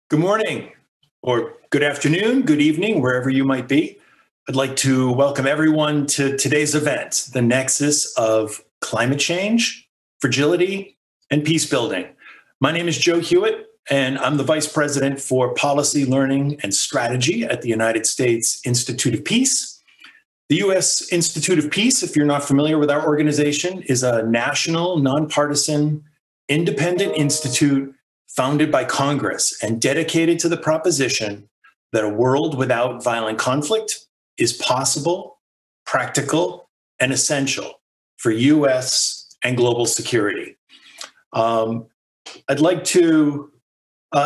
Good morning, or good afternoon, good evening, wherever you might be. I'd like to welcome everyone to today's event, the Nexus of Climate Change, Fragility, and Peacebuilding. My name is Joe Hewitt, and I'm the Vice President for Policy, Learning, and Strategy at the United States Institute of Peace. The U.S. Institute of Peace, if you're not familiar with our organization, is a national, nonpartisan, independent institute founded by Congress and dedicated to the proposition that a world without violent conflict is possible, practical, and essential for U.S. and global security. I'd like to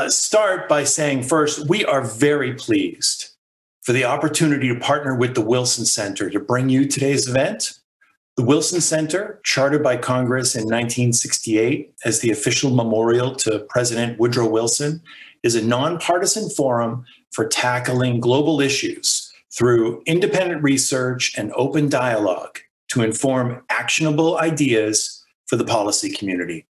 start by saying first, we are very pleased for the opportunity to partner with the Wilson Center to bring you today's event. The Wilson Center, chartered by Congress in 1968 as the official memorial to President Woodrow Wilson, is a nonpartisan forum for tackling global issues through independent research and open dialogue to inform actionable ideas for the policy community.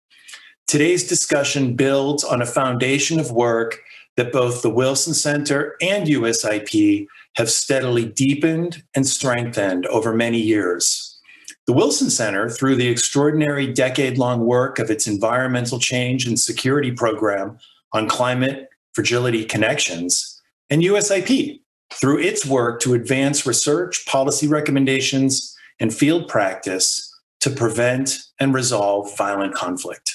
Today's discussion builds on a foundation of work that both the Wilson Center and USIP have steadily deepened and strengthened over many years. The Wilson Center, through the extraordinary decade-long work of its environmental change and security program on climate fragility connections, and USIP, through its work to advance research, policy recommendations, and field practice to prevent and resolve violent conflict.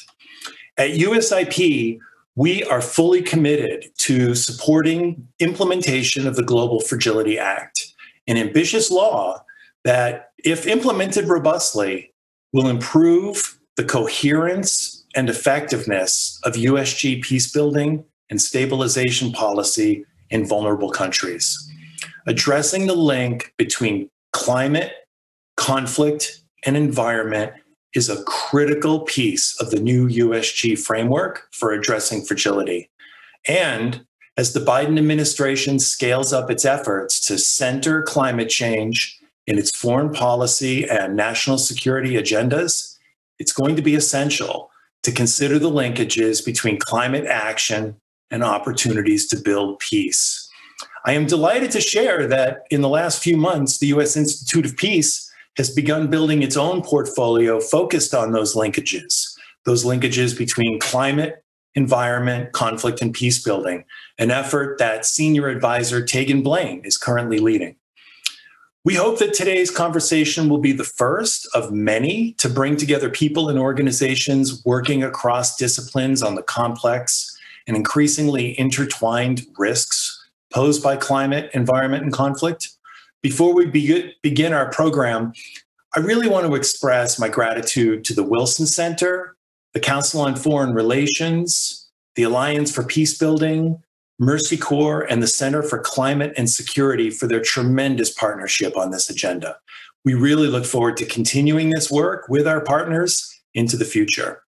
At USIP, we are fully committed to supporting implementation of the Global Fragility Act, an ambitious law that, if implemented robustly, will improve the coherence and effectiveness of USG peacebuilding and stabilization policy in vulnerable countries. Addressing the link between climate, conflict, and environment is a critical piece of the new USG framework for addressing fragility. And as the Biden administration scales up its efforts to center climate change in its foreign policy and national security agendas, it's going to be essential to consider the linkages between climate action and opportunities to build peace. I am delighted to share that in the last few months, the U.S. Institute of Peace has begun building its own portfolio focused on those linkages between climate, environment, conflict, and peace building, an effort that senior advisor Tegan Blaine is currently leading. We hope that today's conversation will be the first of many to bring together people and organizations working across disciplines on the complex and increasingly intertwined risks posed by climate, environment, and conflict. Before we begin our program, I really want to express my gratitude to the Wilson Center, the Council on Foreign Relations, the Alliance for Peacebuilding, Mercy Corps, and the Center for Climate and Security for their tremendous partnership on this agenda. We really look forward to continuing this work with our partners into the future.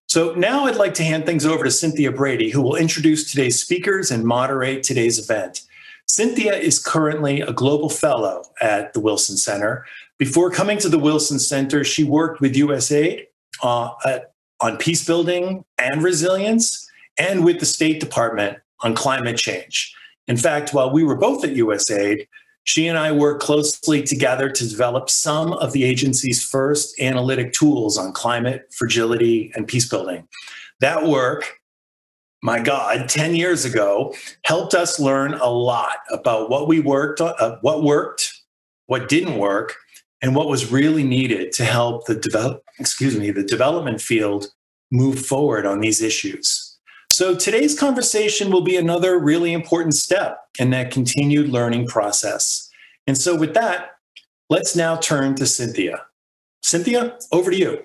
So now I'd like to hand things over to Cynthia Brady, who will introduce today's speakers and moderate today's event. Cynthia is currently a global fellow at the Wilson Center. Before coming to the Wilson Center, she worked with USAID on peacebuilding and resilience, and with the State Department on climate change. In fact, while we were both at USAID, she and I worked closely together to develop some of the agency's first analytic tools on climate, fragility, and peacebuilding. That work, my God, 10 years ago, helped us learn a lot about what we worked on, what worked, what didn't work, and what was really needed to help the development field move forward on these issues. So today's conversation will be another really important step in that continued learning process. And so with that, let's now turn to Cynthia. Cynthia, over to you.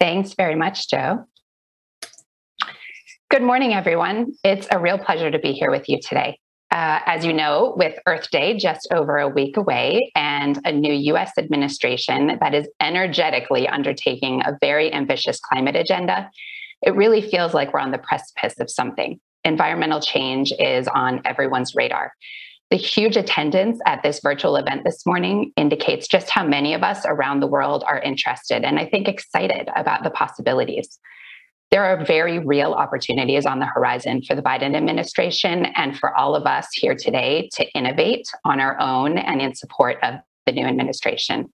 Thanks very much, Joe. Good morning, everyone. It's a real pleasure to be here with you today. As you know, with Earth Day just over a week away and a new U.S. administration that is energetically undertaking a very ambitious climate agenda, it really feels like we're on the precipice of something. Environmental change is on everyone's radar. The huge attendance at this virtual event this morning indicates just how many of us around the world are interested and I think excited about the possibilities. There are very real opportunities on the horizon for the Biden administration and for all of us here today to innovate on our own and in support of the new administration.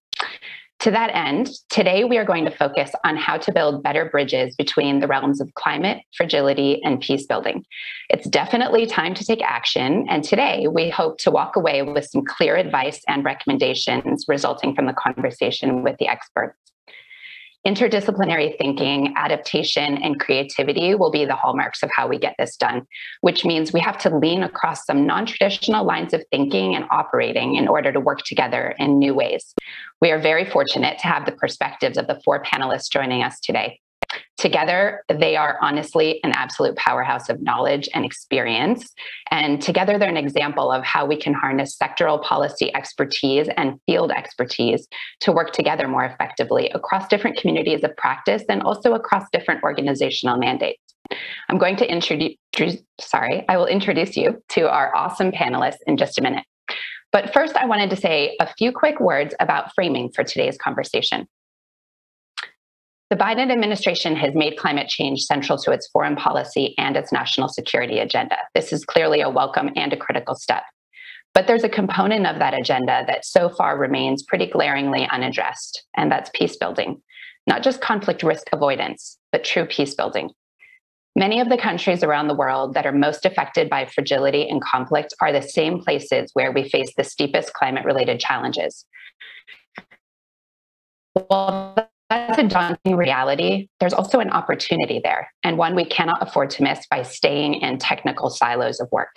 To that end, today we are going to focus on how to build better bridges between the realms of climate, fragility, and peace building. It's definitely time to take action, and today we hope to walk away with some clear advice and recommendations resulting from the conversation with the experts. Interdisciplinary thinking, adaptation, and creativity will be the hallmarks of how we get this done, which means we have to lean across some non-traditional lines of thinking and operating in order to work together in new ways. We are very fortunate to have the perspectives of the 4 panelists joining us today. Together, they are honestly an absolute powerhouse of knowledge and experience. And together, they're an example of how we can harness sectoral policy expertise and field expertise to work together more effectively across different communities of practice and also across different organizational mandates. I will introduce you to our awesome panelists in just a minute. But first, I wanted to say a few quick words about framing for today's conversation. The Biden administration has made climate change central to its foreign policy and its national security agenda. This is clearly a welcome and a critical step. But there's a component of that agenda that so far remains pretty glaringly unaddressed, and that's peace building. Not just conflict risk avoidance, but true peace building. Many of the countries around the world that are most affected by fragility and conflict are the same places where we face the steepest climate-related challenges. Well, that's a daunting reality. There's also an opportunity there, and one we cannot afford to miss by staying in technical silos of work.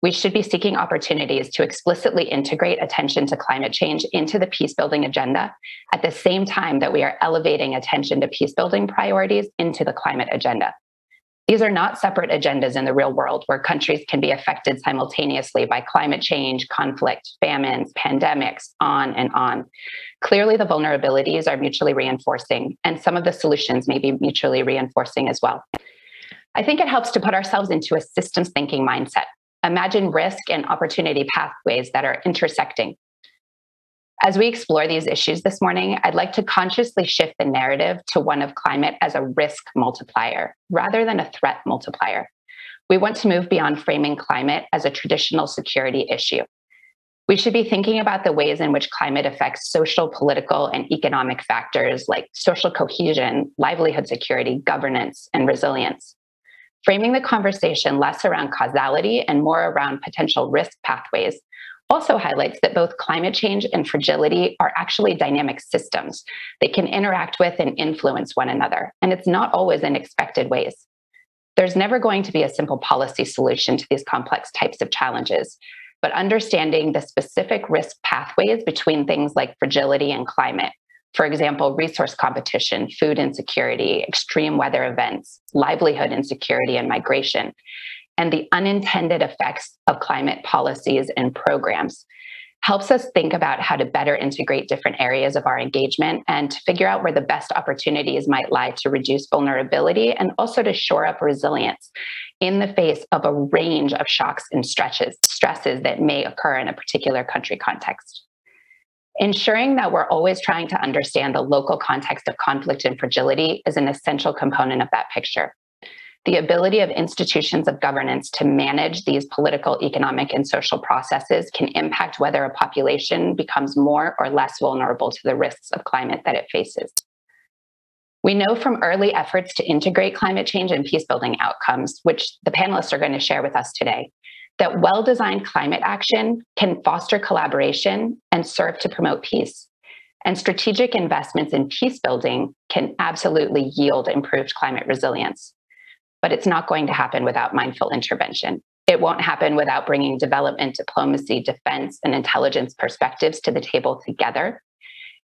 We should be seeking opportunities to explicitly integrate attention to climate change into the peace-building agenda at the same time that we are elevating attention to peace-building priorities into the climate agenda. These are not separate agendas in the real world where countries can be affected simultaneously by climate change, conflict, famines, pandemics, on and on. Clearly, the vulnerabilities are mutually reinforcing, and some of the solutions may be mutually reinforcing as well. I think it helps to put ourselves into a systems thinking mindset. Imagine risk and opportunity pathways that are intersecting. As we explore these issues this morning, I'd like to consciously shift the narrative to one of climate as a risk multiplier rather than a threat multiplier. We want to move beyond framing climate as a traditional security issue. We should be thinking about the ways in which climate affects social, political, and economic factors like social cohesion, livelihood security, governance, and resilience. Framing the conversation less around causality and more around potential risk pathways also highlights that both climate change and fragility are actually dynamic systems. They can interact with and influence one another, and it's not always in expected ways. There's never going to be a simple policy solution to these complex types of challenges, but understanding the specific risk pathways between things like fragility and climate, for example, resource competition, food insecurity, extreme weather events, livelihood insecurity, and migration, and the unintended effects of climate policies and programs, helps us think about how to better integrate different areas of our engagement and to figure out where the best opportunities might lie to reduce vulnerability and also to shore up resilience in the face of a range of shocks and stresses that may occur in a particular country context. Ensuring that we're always trying to understand the local context of conflict and fragility is an essential component of that picture. The ability of institutions of governance to manage these political, economic, and social processes can impact whether a population becomes more or less vulnerable to the risks of climate that it faces. We know from early efforts to integrate climate change and peace-building outcomes, which the panelists are going to share with us today, that well-designed climate action can foster collaboration and serve to promote peace. And strategic investments in peace building can absolutely yield improved climate resilience. But it's not going to happen without mindful intervention. It won't happen without bringing development, diplomacy, defense, and intelligence perspectives to the table together.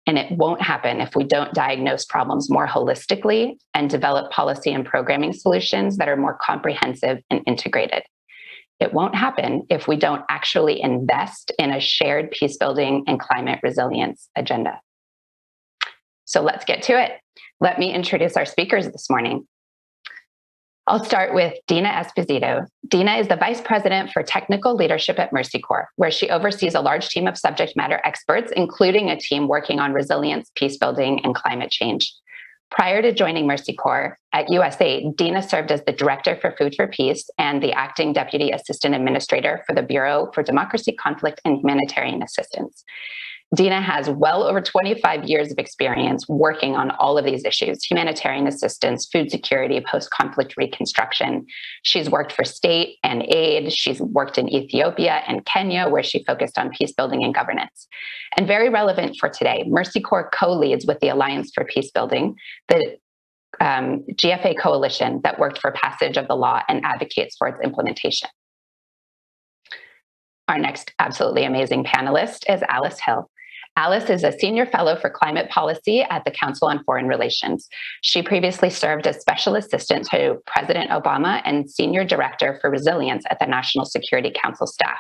And it won't happen if we don't diagnose problems more holistically and develop policy and programming solutions that are more comprehensive and integrated. It won't happen if we don't actually invest in a shared peace building and climate resilience agenda. So let's get to it. Let me introduce our speakers this morning. I'll start with Dina Esposito. Dina is the Vice President for Technical Leadership at Mercy Corps, where she oversees a large team of subject matter experts, including a team working on resilience, peace building, and climate change. Prior to joining Mercy Corps at USAID, Dina served as the Director for Food for Peace and the Acting Deputy Assistant Administrator for the Bureau for Democracy, Conflict, and Humanitarian Assistance. Dina has well over 25 years of experience working on all of these issues: humanitarian assistance, food security, post-conflict reconstruction. She's worked for state and aid. She's worked in Ethiopia and Kenya, where she focused on peace building and governance. And very relevant for today, Mercy Corps co-leads with the Alliance for Peacebuilding, the GFA coalition that worked for passage of the law and advocates for its implementation. Our next absolutely amazing panelist is Alice Hill. Alice is a senior fellow for climate policy at the Council on Foreign Relations. She previously served as special assistant to President Obama and senior director for resilience at the National Security Council staff.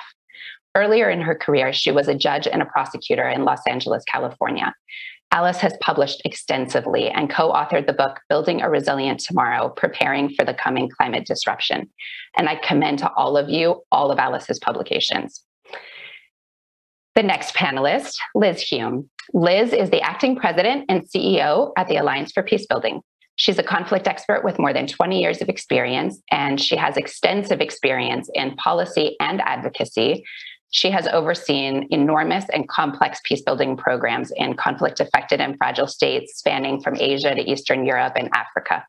Earlier in her career, she was a judge and a prosecutor in Los Angeles, California. Alice has published extensively and co-authored the book, Building a Resilient Tomorrow, Preparing for the Coming Climate Disruption. And I commend to all of you all of Alice's publications. The next panelist, Liz Hume. Liz is the acting president and CEO at the Alliance for Peacebuilding. She's a conflict expert with more than 20 years of experience, and she has extensive experience in policy and advocacy. She has overseen enormous and complex peacebuilding programs in conflict-affected and fragile states spanning from Asia to Eastern Europe and Africa.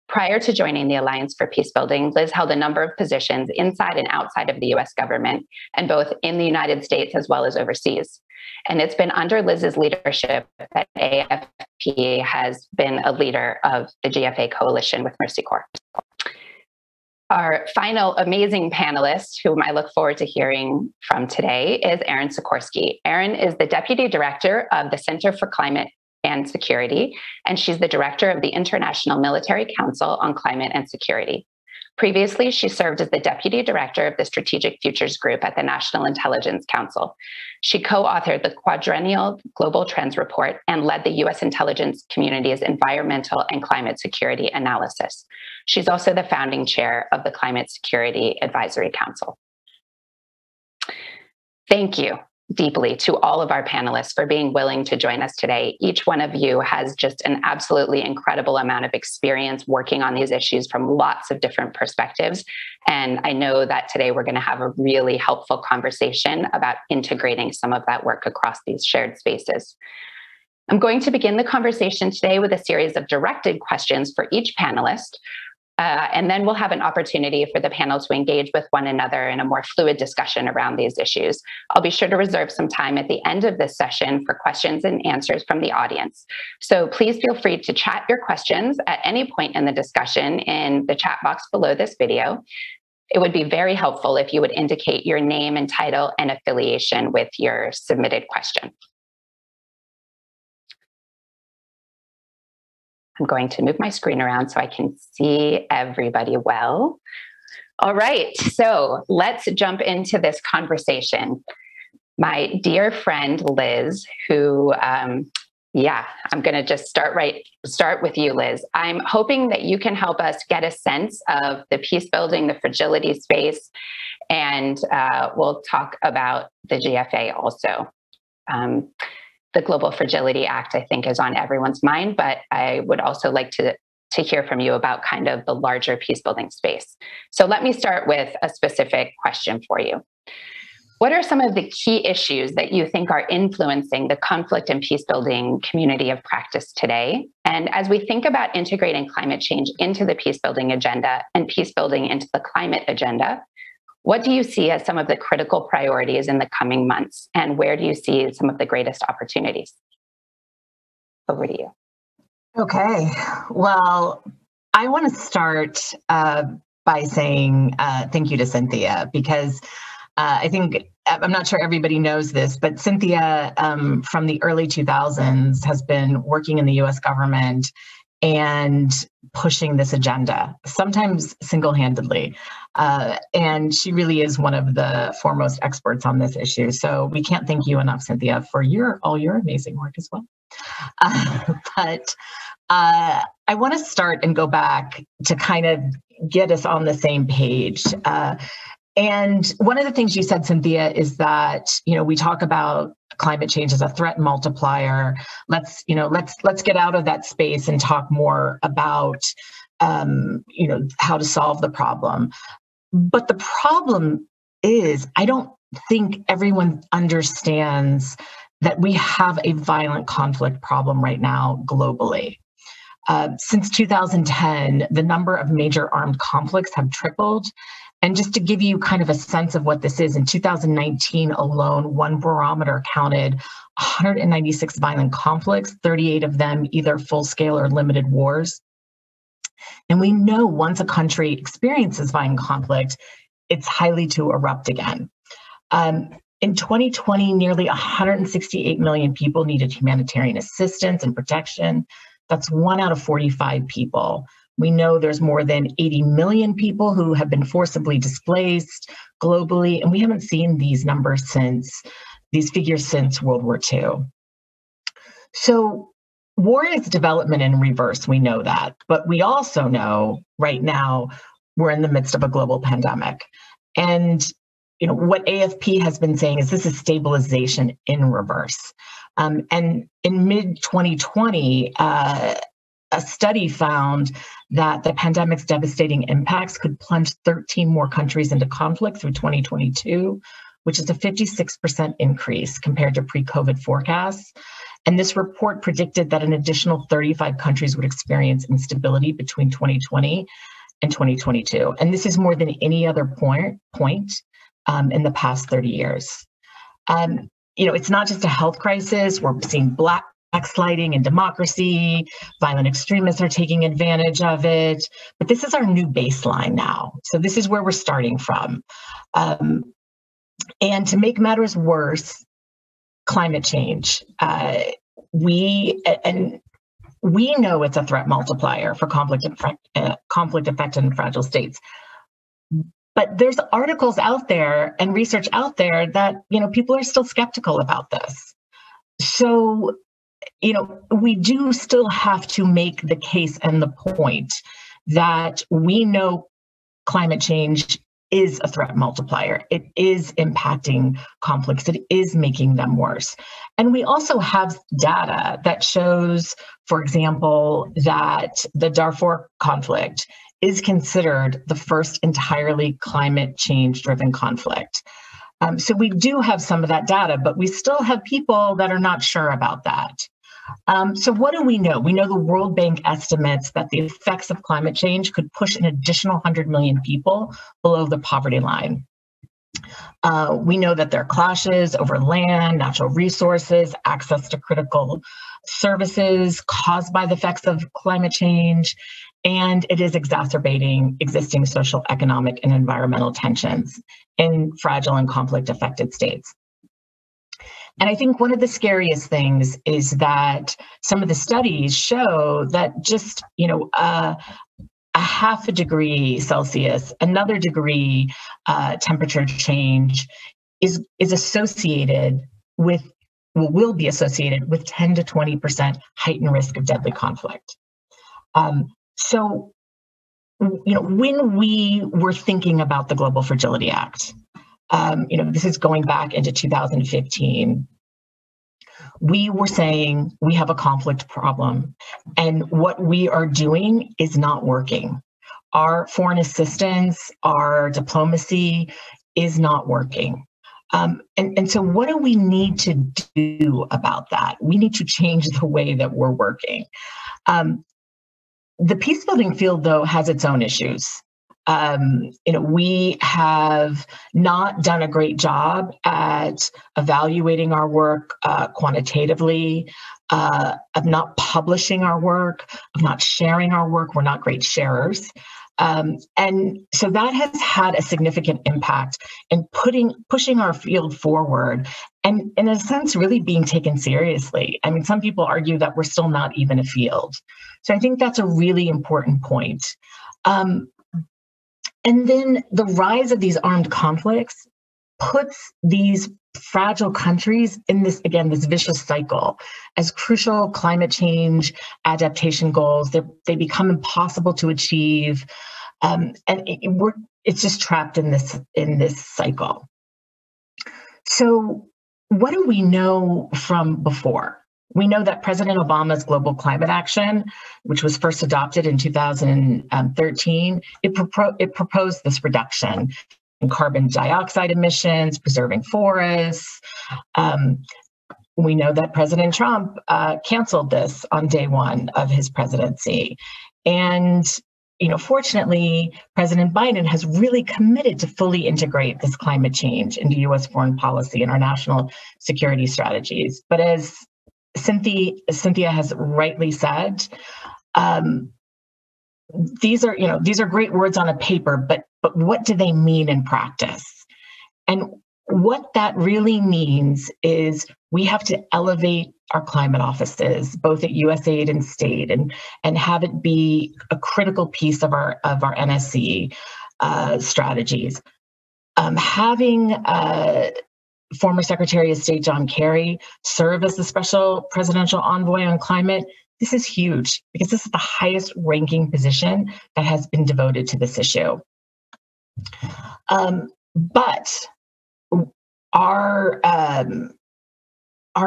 Prior to joining the Alliance for Peacebuilding, Liz held a number of positions inside and outside of the US government, and both in the United States as well as overseas. And it's been under Liz's leadership that AFP has been a leader of the GFA coalition with Mercy Corps. Our final amazing panelist, whom I look forward to hearing from today, is Erin Sikorsky. Erin is the Deputy Director of the Center for Climate and Security, and she's the director of the International Military Council on Climate and Security. Previously, she served as the deputy director of the Strategic Futures Group at the National Intelligence Council. She co-authored the Quadrennial Global Trends Report and led the U.S. intelligence community's environmental and climate security analysis. She's also the founding chair of the Climate Security Advisory Council. Thank you deeply to all of our panelists for being willing to join us today. Each one of you has just an absolutely incredible amount of experience working on these issues from lots of different perspectives. And I know that today we're going to have a really helpful conversation about integrating some of that work across these shared spaces. I'm going to begin the conversation today with a series of directed questions for each panelist. And then we'll have an opportunity for the panel to engage with one another in a more fluid discussion around these issues. I'll be sure to reserve some time at the end of this session for questions and answers from the audience. So please feel free to chat your questions at any point in the discussion in the chat box below this video. It would be very helpful if you would indicate your name and title and affiliation with your submitted question. I'm going to move my screen around so I can see everybody well. All right, so let's jump into this conversation. My dear friend Liz, who, I'm going to just start with you, Liz. I'm hoping that you can help us get a sense of the peace building, the fragility space, and we'll talk about the GFA also. The Global Fragility Act, I think, is on everyone's mind, but I would also like to hear from you about kind of the larger peace building space. So let me start with a specific question for you. What are some of the key issues that you think are influencing the conflict and peace building community of practice today? And as we think about integrating climate change into the peace building agenda and peace building into the climate agenda, what do you see as some of the critical priorities in the coming months? And where do you see some of the greatest opportunities? Over to you. Okay. Well, I want to start by saying thank you to Cynthia, because I think, I'm not sure everybody knows this, but Cynthia from the early 2000s has been working in the US government and pushing this agenda, sometimes single-handedly. And she really is one of the foremost experts on this issue. So we can't thank you enough, Cynthia, for all your amazing work as well. But I want to start and go back to kind of get us on the same page. And one of the things you said, Cynthia, is that, we talk about climate change as a threat multiplier. Let's get out of that space and talk more about, how to solve the problem. But the problem is, I don't think everyone understands that we have a violent conflict problem right now globally. Since 2010, the number of major armed conflicts have tripled. And just to give you kind of a sense of what this is, in 2019 alone, one barometer counted 196 violent conflicts, 38 of them either full-scale or limited wars. And we know once a country experiences violent conflict, it's highly to erupt again. In 2020, nearly 168 million people needed humanitarian assistance and protection. That's 1 out of 45 people. We know there's more than 80 million people who have been forcibly displaced globally, and we haven't seen these figures since World War II. So war is development in reverse, we know that, but we also know right now we're in the midst of a global pandemic. And what AFP has been saying is this is stabilization in reverse. And in mid-2020, a study found that the pandemic's devastating impacts could plunge 13 more countries into conflict through 2022, which is a 56% increase compared to pre-COVID forecasts. And this report predicted that an additional 35 countries would experience instability between 2020 and 2022. And this is more than any other point in the past 30 years. It's not just a health crisis. We're seeing backsliding in democracy. Violent extremists are taking advantage of it. But this is our new baseline now. So this is where we're starting from. And to make matters worse, climate change. We know it's a threat multiplier for conflict-affected and fragile states. But there's articles out there and research out there that, people are still skeptical about this. So, we do still have to make the case and the point that we know climate change is a threat multiplier. It is impacting conflicts. It is making them worse. And we also have data that shows, for example, that the Darfur conflict is considered the first entirely climate change-driven conflict. So we do have some of that data, but we still have people that are not sure about that. So what do we know? We know the World Bank estimates that the effects of climate change could push an additional 100 million people below the poverty line. We know that there are clashes over land, natural resources, access to critical services caused by the effects of climate change, and it is exacerbating existing social, economic, and environmental tensions in fragile and conflict-affected states. And I think one of the scariest things is that some of the studies show that just, a half a degree Celsius, another degree temperature change is associated with, will be associated with 10 to 20% heightened risk of deadly conflict. So, when we were thinking about the Global Fragility Act, this is going back into 2015, we were saying we have a conflict problem and what we are doing is not working. Our foreign assistance, our diplomacy is not working. And so what do we need to do about that? We need to change the way that we're working. The peacebuilding field, though, has its own issues. We have not done a great job at evaluating our work quantitatively, of not publishing our work, of not sharing our work. We're not great sharers. And so that has had a significant impact in pushing our field forward and, in a sense, really being taken seriously. I mean, some people argue that we're still not even a field. So I think that's a really important point. And then the rise of these armed conflicts puts these fragile countries in this vicious cycle. As crucial climate change adaptation goals, they become impossible to achieve. It's just trapped in this cycle. So what do we know from before? We know that President Obama's Global Climate Action, which was first adopted in 2013, it proposed this reduction in carbon dioxide emissions, preserving forests. We know that President Trump canceled this on day one of his presidency. And fortunately, President Biden has really committed to fully integrate this climate change into U.S. foreign policy and our national security strategies. But as Cynthia has rightly said, these are great words on a paper, but what do they mean in practice? And what that really means is we have to elevate our climate offices, both at USAID and state, and have it be a critical piece of our NSC strategies. Having former Secretary of State John Kerry serve as the special presidential envoy on climate, this is huge because this is the highest ranking position that has been devoted to this issue. But our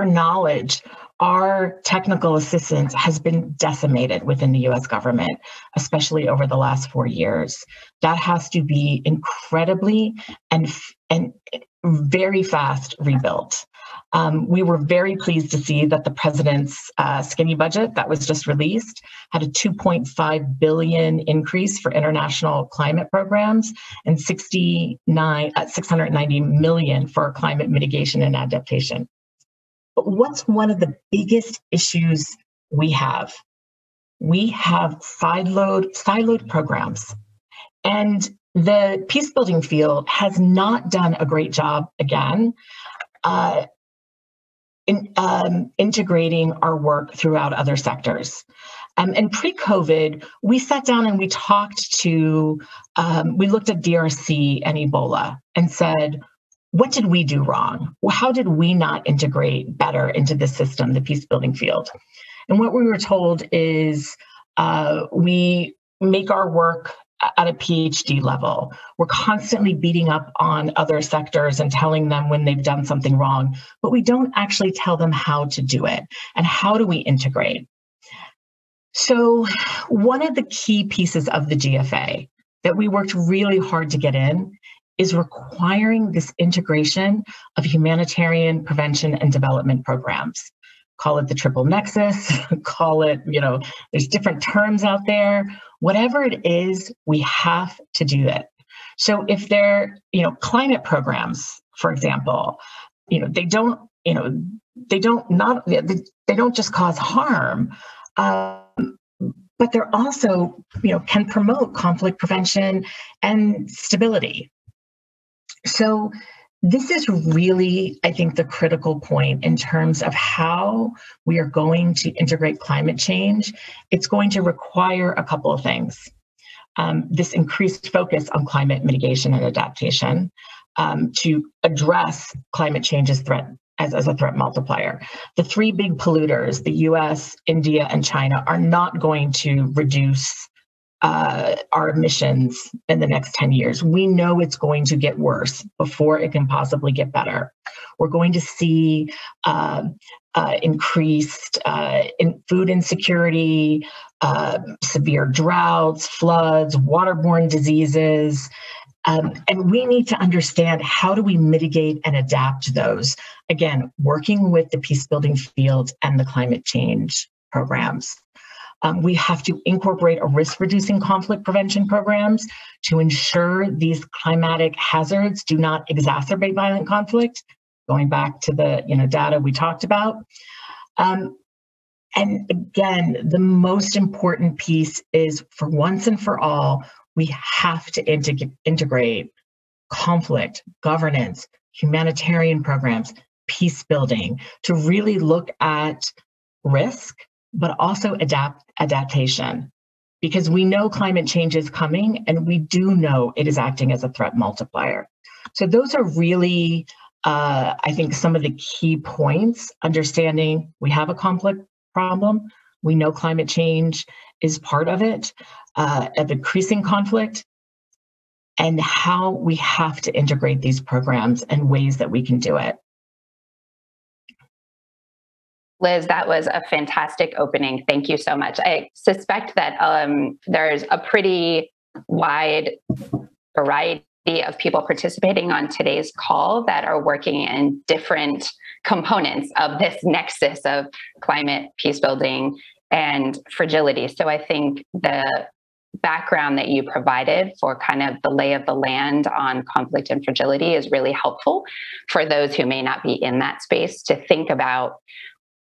knowledge, our technical assistance has been decimated within the U.S. government, especially over the last 4 years. That has to be incredibly and very fast rebuilt. We were very pleased to see that the president's skinny budget that was just released had a $2.5 billion increase for international climate programs and $690 million for climate mitigation and adaptation. But what's one of the biggest issues we have? We have siloed programs. And the peacebuilding field has not done a great job, again, in integrating our work throughout other sectors. And pre-COVID, we sat down and we talked to, we looked at DRC and Ebola and said, what did we do wrong? Well, how did we not integrate better into the system, the peacebuilding field? And what we were told is we make our work at a PhD level. We're constantly beating up on other sectors and telling them when they've done something wrong, but we don't actually tell them how to do it and how do we integrate. So one of the key pieces of the GFA that we worked really hard to get in is requiring this integration of humanitarian prevention and development programs. Call it the triple nexus, call it, there's different terms out there. Whatever it is, we have to do it. So if they're, climate programs, for example, they don't just cause harm, but they're also, can promote conflict prevention and stability. So this is really, I think, the critical point in terms of how we are going to integrate climate change. It's going to require a couple of things. This increased focus on climate mitigation and adaptation to address climate change's threat as a threat multiplier. The three big polluters, the US, India, and China, are not going to reduce our emissions in the next 10 years. We know it's going to get worse before it can possibly get better. We're going to see increased in food insecurity, severe droughts, floods, waterborne diseases. And we need to understand how do we mitigate and adapt those. Again, working with the peacebuilding field and the climate change programs. We have to incorporate a risk-reducing conflict prevention programs to ensure these climatic hazards do not exacerbate violent conflict, going back to the data we talked about. And again, the most important piece is, for once and for all, we have to integrate conflict, governance, humanitarian programs, peace building, to really look at risk, but also adaptation, because we know climate change is coming and we do know it is acting as a threat multiplier. So those are really, I think, some of the key points, understanding we have a conflict problem. We know climate change is part of it, of increasing conflict, and how we have to integrate these programs and ways that we can do it. Liz, that was a fantastic opening. Thank you so much. I suspect that there's a pretty wide variety of people participating on today's call that are working in different components of this nexus of climate, peace building, and fragility. So I think the background that you provided for kind of the lay of the land on conflict and fragility is really helpful for those who may not be in that space to think about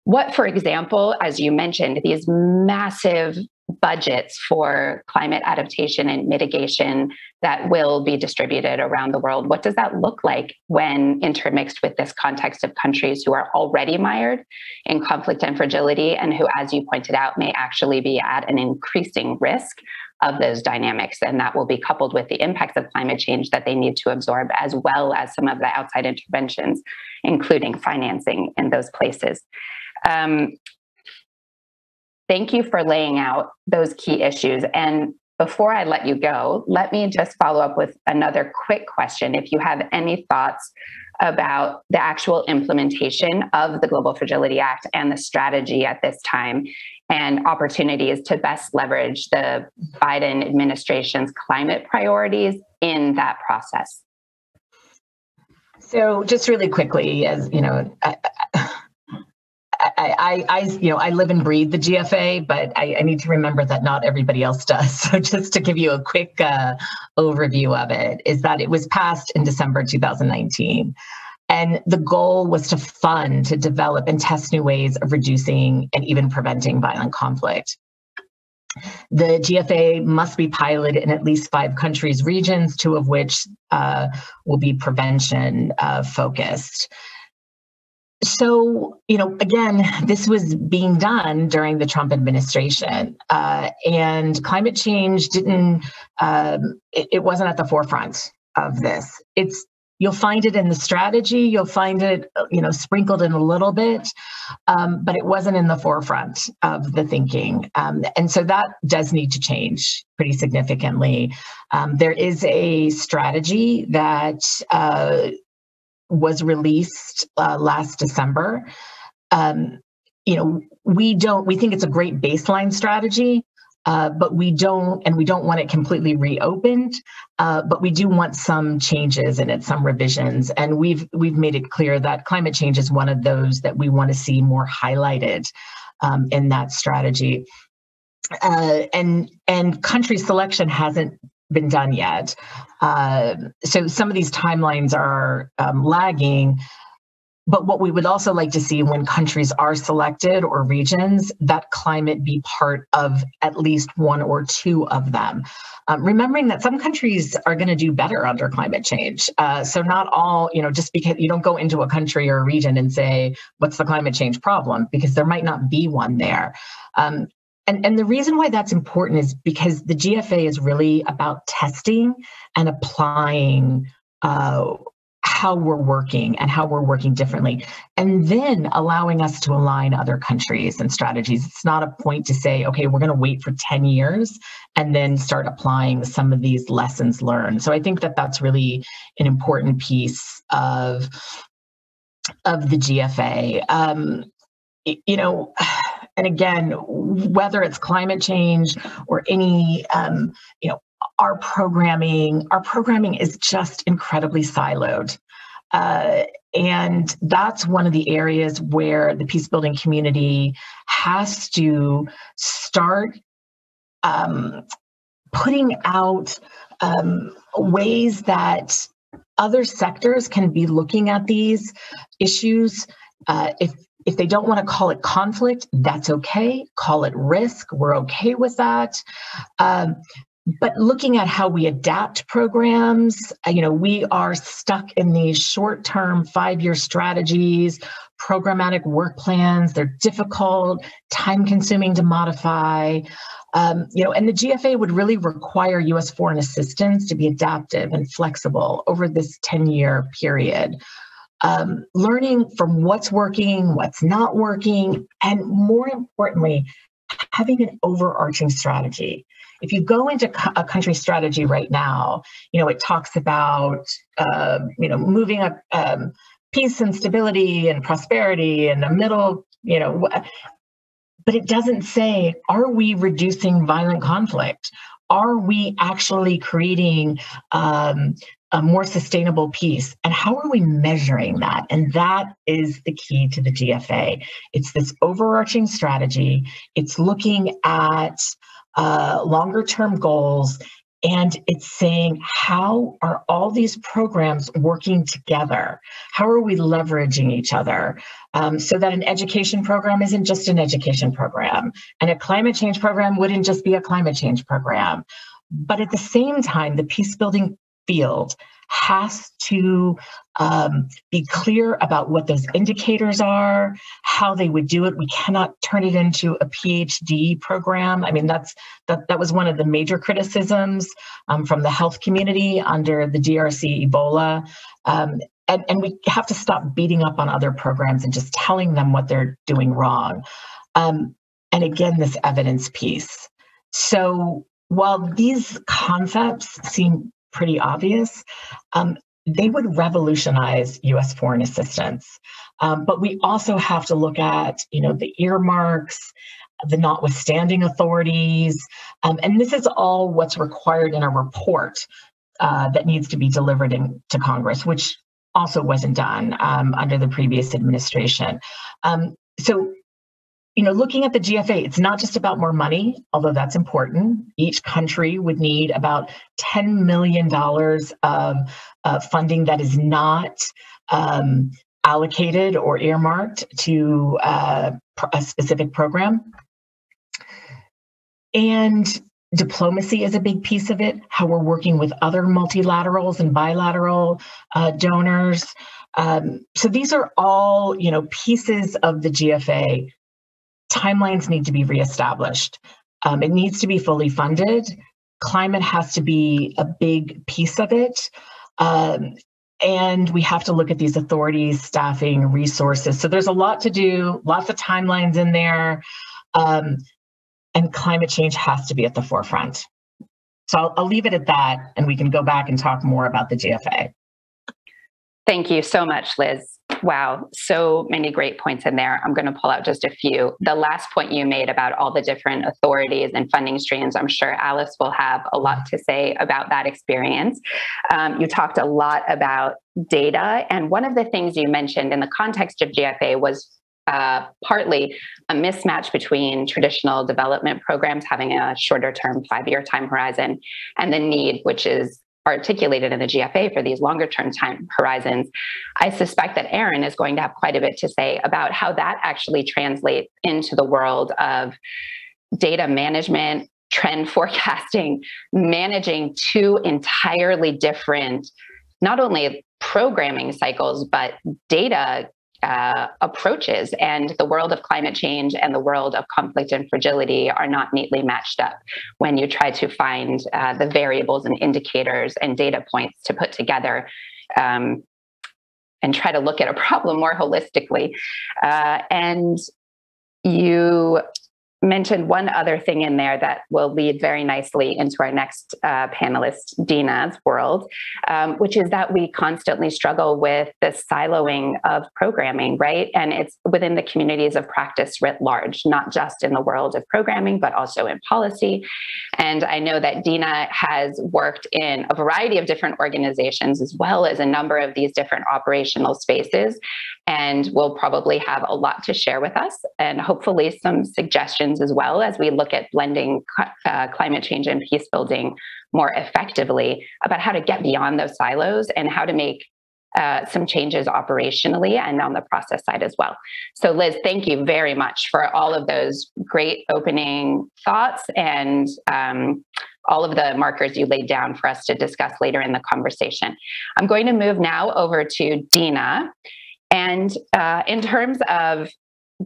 what, for example, as you mentioned, these massive budgets for climate adaptation and mitigation that will be distributed around the world. What does that look like when intermixed with this context of countries who are already mired in conflict and fragility and who, as you pointed out, may actually be at an increasing risk of those dynamics? And that will be coupled with the impacts of climate change that they need to absorb, as well as some of the outside interventions, including financing in those places. Thank you for laying out those key issues. And before I let you go, let me just follow up with another quick question. If you have any thoughts about the actual implementation of the Global Fragility Act and the strategy at this time, and opportunities to best leverage the Biden administration's climate priorities in that process. So just really quickly, as you know, I live and breathe the GFA, but I need to remember that not everybody else does. So just to give you a quick overview of it, is that it was passed in December 2019. And the goal was to fund, to develop and test new ways of reducing and even preventing violent conflict. The GFA must be piloted in at least 5 countries, regions, 2 of which will be prevention focused. So, again, this was being done during the Trump administration, and climate change it wasn't at the forefront of this. You'll find it in the strategy, you'll find it, sprinkled in a little bit, but it wasn't in the forefront of the thinking. And so that does need to change pretty significantly. There is a strategy that was released last December. We think it's a great baseline strategy, but we don't want it completely reopened. But we do want some changes in it, some revisions, and we've made it clear that climate change is one of those that we want to see more highlighted in that strategy. And country selection hasn't been done yet. So some of these timelines are lagging, but what we would also like to see when countries are selected or regions, that climate be part of at least 1 or 2 of them. Remembering that some countries are going to do better under climate change. So not all, just because you don't go into a country or a region and say, what's the climate change problem? Because there might not be one there. And the reason why that's important is because the GFA is really about testing and applying how we're working and how we're working differently, and then allowing us to align other countries and strategies. It's not a point to say, okay, we're going to wait for 10 years and then start applying some of these lessons learned. So I think that that's really an important piece of the GFA. And again, whether it's climate change or any, our programming is just incredibly siloed. And that's one of the areas where the peacebuilding community has to start putting out ways that other sectors can be looking at these issues. If they don't want to call it conflict, that's okay. Call it risk. We're okay with that. But looking at how we adapt programs, we are stuck in these short-term 5-year strategies, programmatic work plans. They're difficult, time-consuming to modify. And the GFA would really require U.S. foreign assistance to be adaptive and flexible over this 10-year period. Learning from what's working, what's not working, and more importantly, having an overarching strategy. If you go into a country strategy right now, it talks about, moving up peace and stability and prosperity and the middle, but it doesn't say, are we reducing violent conflict? Are we actually creating a more sustainable peace? And how are we measuring that? And that is the key to the GFA. It's this overarching strategy. It's looking at longer term goals. And it's saying, how are all these programs working together? How are we leveraging each other? So that an education program isn't just an education program, and a climate change program wouldn't just be a climate change program. But at the same time, the peacebuilding field has to be clear about what those indicators are, how they would do it. We cannot turn it into a PhD program. I mean, that was one of the major criticisms from the health community under the DRC Ebola. And we have to stop beating up on other programs and just telling them what they're doing wrong. And again, this evidence piece. So while these concepts seem pretty obvious, they would revolutionize U.S. foreign assistance. But we also have to look at, the earmarks, the notwithstanding authorities, and this is all what's required in a report that needs to be delivered to Congress, which also wasn't done under the previous administration. So looking at the GFA, it's not just about more money, although that's important. Each country would need about $10 million of funding that is not allocated or earmarked to a specific program. And diplomacy is a big piece of it, how we're working with other multilaterals and bilateral donors. So these are all, pieces of the GFA. Timelines need to be reestablished. It needs to be fully funded. Climate has to be a big piece of it. And we have to look at these authorities, staffing, resources. So there's a lot to do, lots of timelines in there. And climate change has to be at the forefront. So I'll leave it at that, and we can go back and talk more about the GFA. Thank you so much, Liz. Wow, so many great points in there. I'm going to pull out just a few. The last point you made about all the different authorities and funding streams, I'm sure Alice will have a lot to say about that experience. You talked a lot about data, and one of the things you mentioned in the context of GFA was partly a mismatch between traditional development programs having a shorter term 5-year time horizon and the need, which is articulated in the GFA for these longer term time horizons. I suspect that Aaron is going to have quite a bit to say about how that actually translates into the world of data management, trend forecasting, managing two entirely different, not only programming cycles, but data approaches. And the world of climate change and the world of conflict and fragility are not neatly matched up when you try to find the variables and indicators and data points to put together and try to look at a problem more holistically. And you mentioned one other thing in there that will lead very nicely into our next panelist, Dina's world, which is that we constantly struggle with the siloing of programming, right? And it's within the communities of practice writ large, not just in the world of programming, but also in policy. And I know that Dina has worked in a variety of different organizations, as well as a number of these different operational spaces, and will probably have a lot to share with us, and hopefully some suggestions as well as we look at blending climate change and peace building more effectively about how to get beyond those silos and how to make some changes operationally and on the process side as well. So Liz, thank you very much for all of those great opening thoughts and all of the markers you laid down for us to discuss later in the conversation. I'm going to move now over to Dina. And in terms of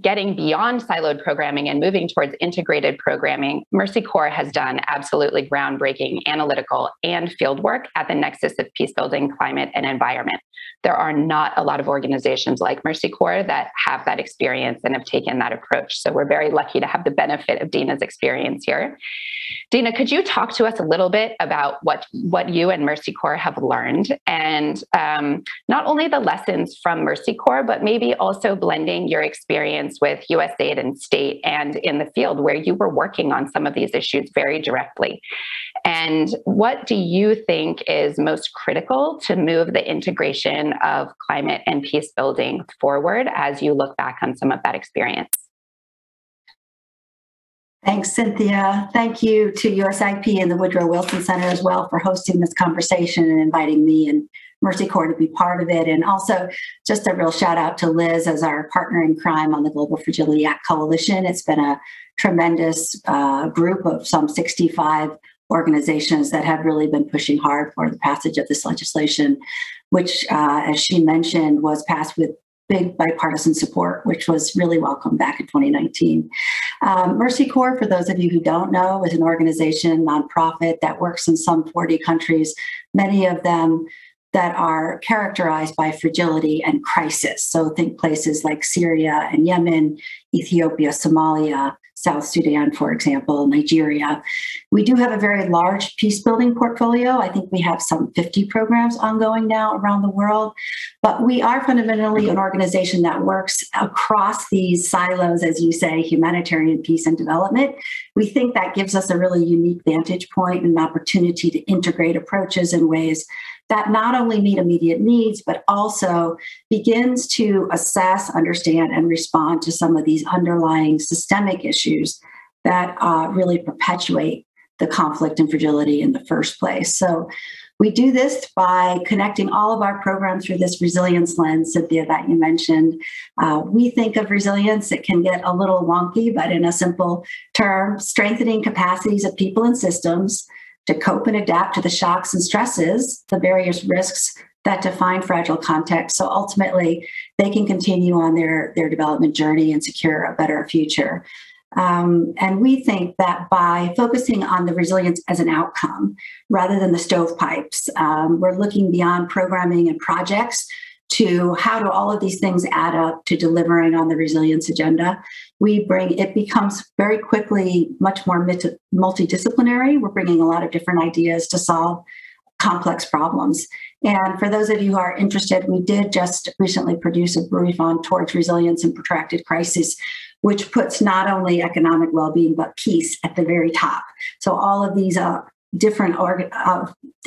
getting beyond siloed programming and moving towards integrated programming, Mercy Corps has done absolutely groundbreaking analytical and field work at the nexus of peacebuilding, climate, and environment. There are not a lot of organizations like Mercy Corps that have that experience and have taken that approach. So we're very lucky to have the benefit of Dina's experience here. Dina, could you talk to us a little bit about what you and Mercy Corps have learned, and not only the lessons from Mercy Corps, but maybe also blending your experience with USAID and state and in the field where you were working on some of these issues very directly? And what do you think is most critical to move the integration of climate and peace building forward as you look back on some of that experience? Thanks, Cynthia. Thank you to USIP and the Woodrow Wilson Center as well for hosting this conversation and inviting me and Mercy Corps to be part of it. And also just a real shout out to Liz as our partner in crime on the Global Fragility Act Coalition. It's been a tremendous group of some 65 organizations that have really been pushing hard for the passage of this legislation, which, as she mentioned, was passed with big bipartisan support, which was really welcome back in 2019. Mercy Corps, for those of you who don't know, is an organization, nonprofit, that works in some 40 countries, many of them that are characterized by fragility and crisis. So think places like Syria and Yemen, Ethiopia, Somalia, South Sudan, for example, Nigeria. We do have a very large peace building portfolio. I think we have some 50 programs ongoing now around the world, but we are fundamentally an organization that works across these silos, as you say, humanitarian peace and development. We think that gives us a really unique vantage point and an opportunity to integrate approaches in ways that not only meet immediate needs, but also begins to assess, understand, and respond to some of these underlying systemic issues that really perpetuate the conflict and fragility in the first place. So we do this by connecting all of our programs through this resilience lens, Cynthia, that you mentioned. We think of resilience, it can get a little wonky, but in a simple term, strengthening capacities of people and systems to cope and adapt to the shocks and stresses, the various risks that define fragile contexts. So ultimately, they can continue on their development journey and secure a better future. And we think that by focusing on the resilience as an outcome, rather than the stovepipes, we're looking beyond programming and projects to how do all of these things add up to delivering on the resilience agenda. It becomes very quickly much more multidisciplinary. We're bringing a lot of different ideas to solve complex problems. And for those of you who are interested, we did just recently produce a brief on towards resilience in protracted crisis, which puts not only economic well-being, but peace at the very top. So all of these different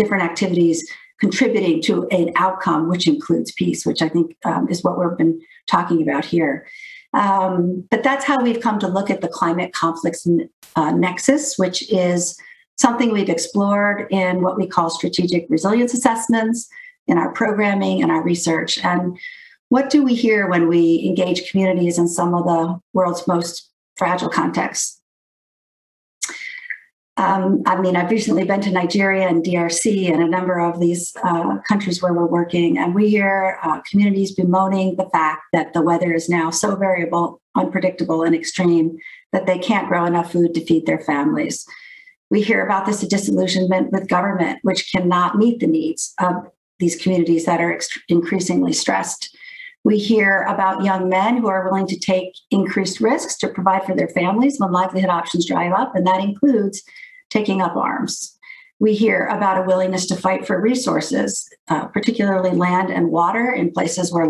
activities contributing to an outcome, which includes peace, which I think is what we've been talking about here. But that's how we've come to look at the climate conflicts nexus, which is something we've explored in what we call strategic resilience assessments, in our programming and our research. And what do we hear when we engage communities in some of the world's most fragile contexts? I've recently been to Nigeria and DRC and a number of these countries where we're working, and we hear communities bemoaning the fact that the weather is now so variable, unpredictable, and extreme that they can't grow enough food to feed their families. We hear about this disillusionment with government, which cannot meet the needs of these communities that are increasingly stressed. We hear about young men who are willing to take increased risks to provide for their families when livelihood options dry up, and that includes taking up arms. We hear about a willingness to fight for resources, particularly land and water, in places where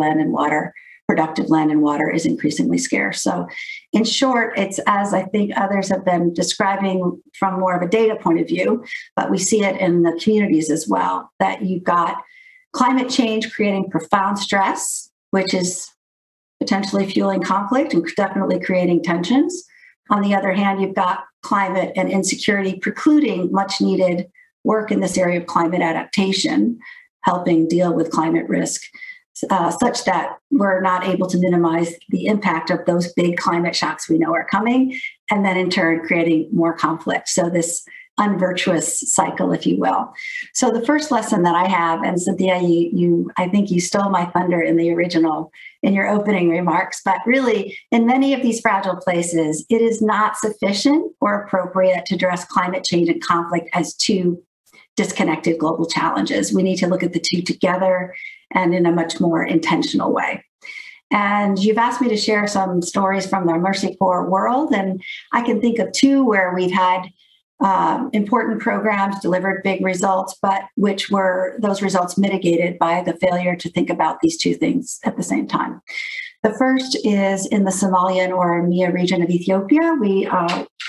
productive land and water is increasingly scarce. So in short, it's as I think others have been describing from more of a data point of view, but we see it in the communities as well, that you've got climate change creating profound stress, which is potentially fueling conflict and definitely creating tensions. On the other hand, you've got climate and insecurity precluding much needed work in this area of climate adaptation, helping deal with climate risk, such that we're not able to minimize the impact of those big climate shocks we know are coming, and then in turn creating more conflict. So this unvirtuous cycle, if you will. So the first lesson that I have, and Cynthia, I think you stole my thunder in your opening remarks, but really in many of these fragile places, it is not sufficient or appropriate to address climate change and conflict as two disconnected global challenges. We need to look at the two together and in a much more intentional way. And you've asked me to share some stories from the Mercy Corps world, and I can think of two where we've had important programs delivered big results, but which were those results mitigated by the failure to think about these two things at the same time. The first is in the Somalian or Mia region of Ethiopia. We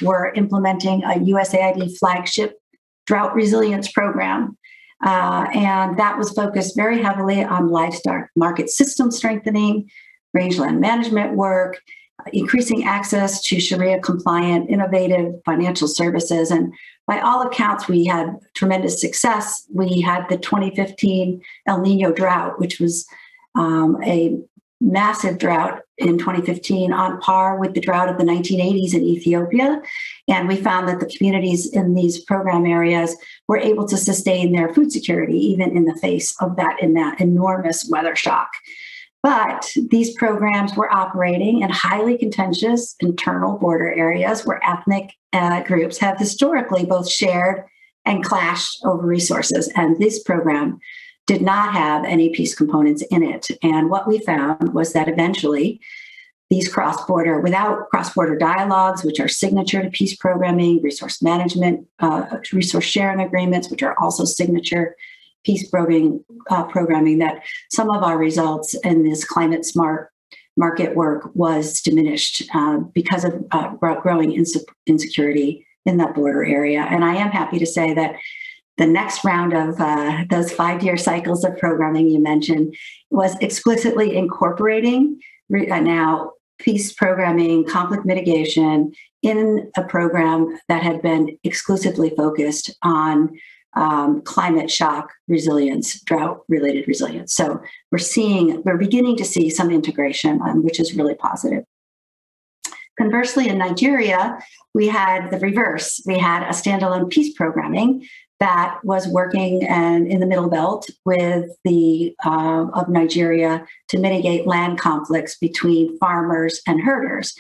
were implementing a USAID flagship drought resilience program. And that was focused very heavily on livestock market system strengthening, rangeland management work, increasing access to Sharia compliant, innovative financial services. And by all accounts, we had tremendous success. We had the 2015 El Nino drought, which was a massive drought in 2015 on par with the drought of the 1980s in Ethiopia. And we found that the communities in these program areas were able to sustain their food security, even in the face of that enormous weather shock. But these programs were operating in highly contentious internal border areas where ethnic groups have historically both shared and clashed over resources. And this program did not have any peace components in it. And what we found was that eventually these without cross-border dialogues, which are signature to peace programming, resource management, resource sharing agreements, which are also signature peace programming, that some of our results in this climate smart market work was diminished because of growing insecurity in that border area. And I am happy to say that the next round of those 5-year cycles of programming you mentioned was explicitly incorporating now peace programming, conflict mitigation in a program that had been exclusively focused on climate shock resilience, drought-related resilience. So we're beginning to see some integration, which is really positive. Conversely, in Nigeria, we had the reverse. We had a standalone peace programming that was working in the Middle Belt with of Nigeria to mitigate land conflicts between farmers and herders.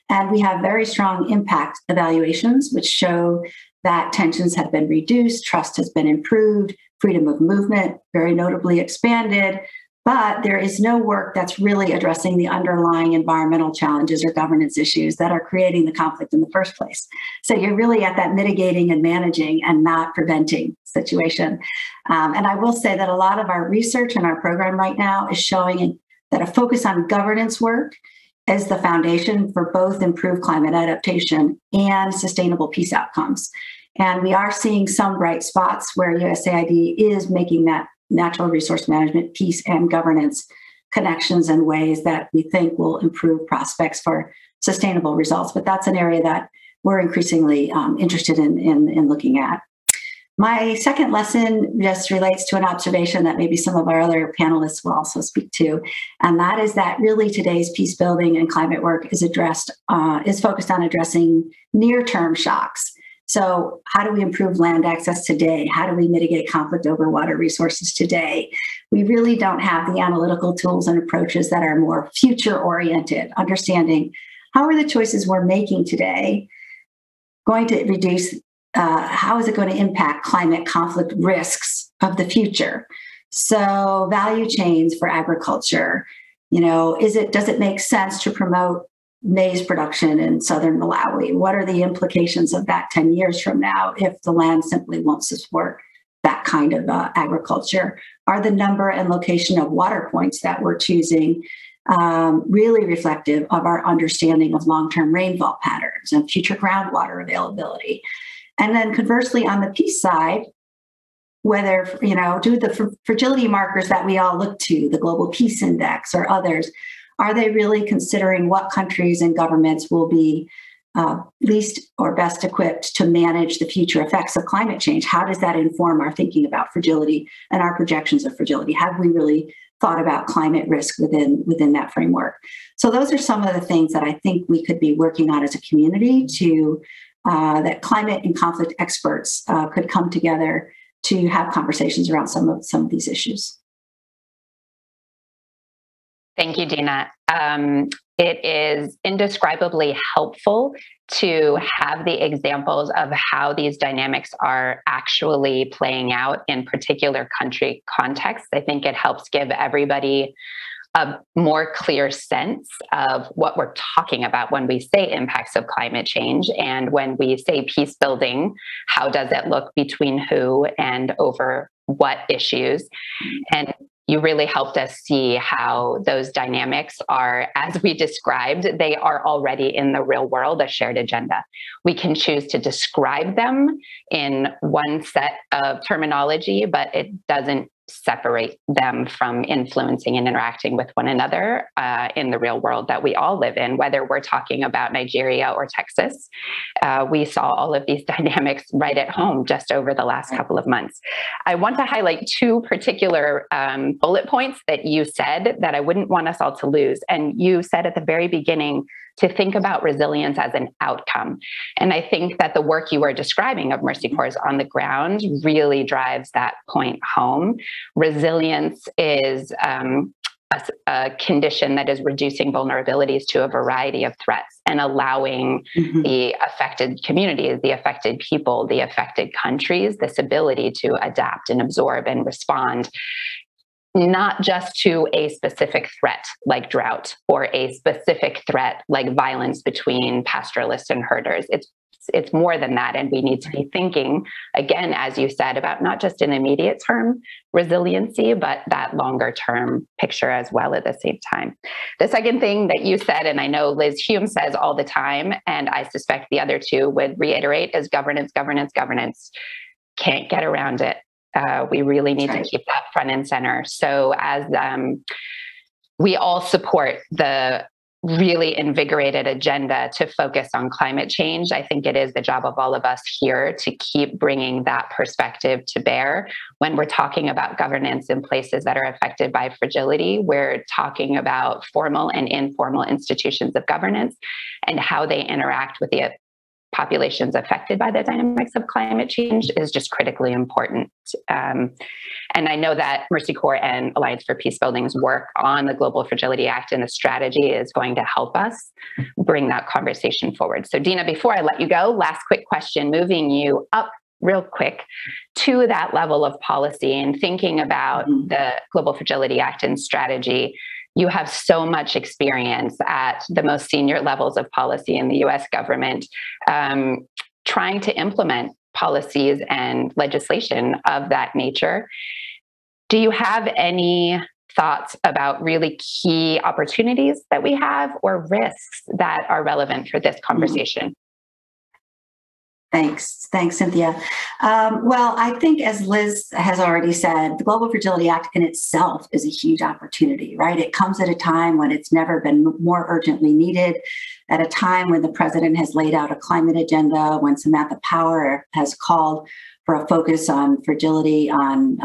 And we have very strong impact evaluations, which show that tensions have been reduced, trust has been improved, freedom of movement very notably expanded, but there is no work that's really addressing the underlying environmental challenges or governance issues that are creating the conflict in the first place. So you're really at that mitigating and managing and not preventing situation. And I will say that a lot of our research in our program right now is showing that a focus on governance work as the foundation for both improved climate adaptation and sustainable peace outcomes. And we are seeing some bright spots where USAID is making that natural resource management, peace, and governance connections in ways that we think will improve prospects for sustainable results. But that's an area that we're increasingly interested in looking at. My second lesson just relates to an observation that maybe some of our other panelists will also speak to, and that is that really today's peace building and climate work is focused on addressing near-term shocks. So how do we improve land access today? How do we mitigate conflict over water resources today? We really don't have the analytical tools and approaches that are more future-oriented, understanding how are the choices we're making today going to reduce how is it going to impact climate conflict risks of the future? So value chains for agriculture, does it make sense to promote maize production in southern Malawi? What are the implications of that 10 years from now if the land simply won't support that kind of agriculture? Are the number and location of water points that we're choosing really reflective of our understanding of long-term rainfall patterns and future groundwater availability? And then conversely, on the peace side, whether, do the fragility markers that we all look to, the Global Peace Index or others, are they really considering what countries and governments will be least or best equipped to manage the future effects of climate change? How does that inform our thinking about fragility and our projections of fragility? Have we really thought about climate risk within that framework? So those are some of the things that I think we could be working on as a community to that climate and conflict experts could come together to have conversations around some of these issues. Thank you, Dina. It is indescribably helpful to have the examples of how these dynamics are actually playing out in particular country contexts. I think it helps give everybody a more clear sense of what we're talking about when we say impacts of climate change. And when we say peace building, how does it look, between who, and over what issues? And you really helped us see how those dynamics are, as we described, they are already in the real world, a shared agenda. We can choose to describe them in one set of terminology, but it doesn't separate them from influencing and interacting with one another in the real world that we all live in, whether we're talking about Nigeria or Texas. We saw all of these dynamics right at home just over the last couple of months. I want to highlight two particular bullet points that you said that I wouldn't want us all to lose. And you said at the very beginning to think about resilience as an outcome. And I think that the work you were describing of Mercy Corps on the ground really drives that point home. Resilience is a condition that is reducing vulnerabilities to a variety of threats and allowing the affected communities, the affected people, the affected countries, this ability to adapt and absorb and respond, not just to a specific threat like drought or a specific threat like violence between pastoralists and herders. It's more than that. And we need to be thinking, again, as you said, about not just an immediate term resiliency, but that longer term picture as well at the same time. The second thing that you said, and I know Liz Hume says all the time, and I suspect the other two would reiterate, is governance, governance, governance. Can't get around it. We really need to keep that front and center. So as we all support the really invigorated agenda to focus on climate change, I think it is the job of all of us here to keep bringing that perspective to bear. When we're talking about governance in places that are affected by fragility, we're talking about formal and informal institutions of governance and how they interact with the populations affected by the dynamics of climate change is just critically important. And I know that Mercy Corps and Alliance for Peacebuilding's work on the Global Fragility Act and the strategy is going to help us bring that conversation forward. So Dina, before I let you go, last quick question, moving you up real quick to that level of policy and thinking about the Global Fragility Act and strategy. You have so much experience at the most senior levels of policy in the US government, trying to implement policies and legislation of that nature. Do you have any thoughts about really key opportunities that we have or risks that are relevant for this conversation? Thanks, Cynthia. Well, I think as Liz has already said, the Global Fragility Act in itself is a huge opportunity, right? It comes at a time when it's never been more urgently needed, at a time when the president has laid out a climate agenda, when Samantha Power has called for a focus on fragility, on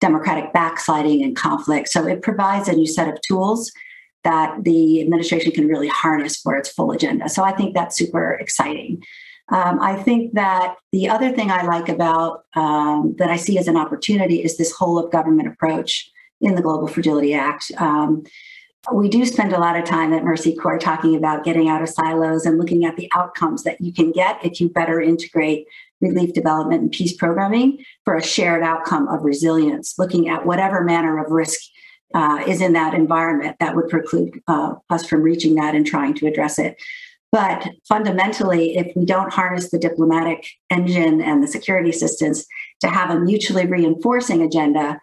democratic backsliding and conflict. So it provides a new set of tools that the administration can really harness for its full agenda. So I think that's super exciting. I think that the other thing I like about that I see as an opportunity is this whole of government approach in the Global Fragility Act. We do spend a lot of time at Mercy Corps talking about getting out of silos and looking at the outcomes that you can get if you better integrate relief, development, and peace programming for a shared outcome of resilience, looking at whatever manner of risk is in that environment that would preclude us from reaching that and trying to address it. But fundamentally, if we don't harness the diplomatic engine and the security assistance to have a mutually reinforcing agenda,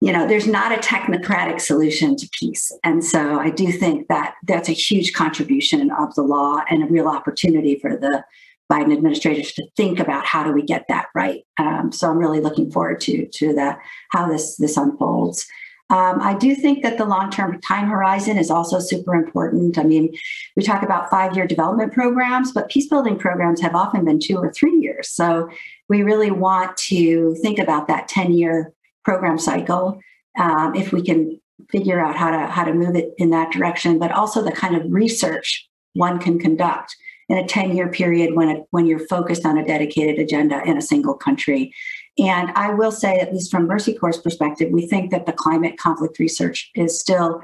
there's not a technocratic solution to peace. And so I do think that that's a huge contribution of the law and a real opportunity for the Biden administration to think about how do we get that right. So I'm really looking forward to that, how this unfolds. I do think that the long-term time horizon is also super important. I mean, we talk about 5-year development programs, but peacebuilding programs have often been 2 or 3 years. So we really want to think about that 10-year program cycle if we can figure out how to move it in that direction, but also the kind of research one can conduct in a 10-year period when you're focused on a dedicated agenda in a single country. And I will say, at least from Mercy Corps' perspective, we think that the climate conflict research is still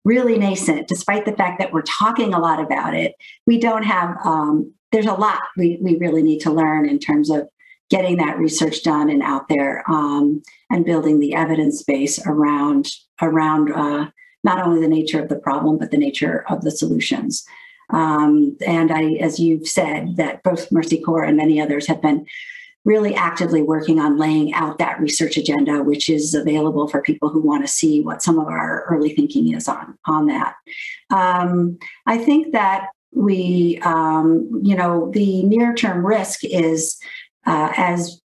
really nascent, despite the fact that we're talking a lot about it. We don't have, there's a lot we really need to learn in terms of getting that research done and out there, and building the evidence base around not only the nature of the problem, but the nature of the solutions. And as you've said, that both Mercy Corps and many others have been really actively working on laying out that research agenda, which is available for people who want to see what some of our early thinking is on that. I think that the near-term risk is, as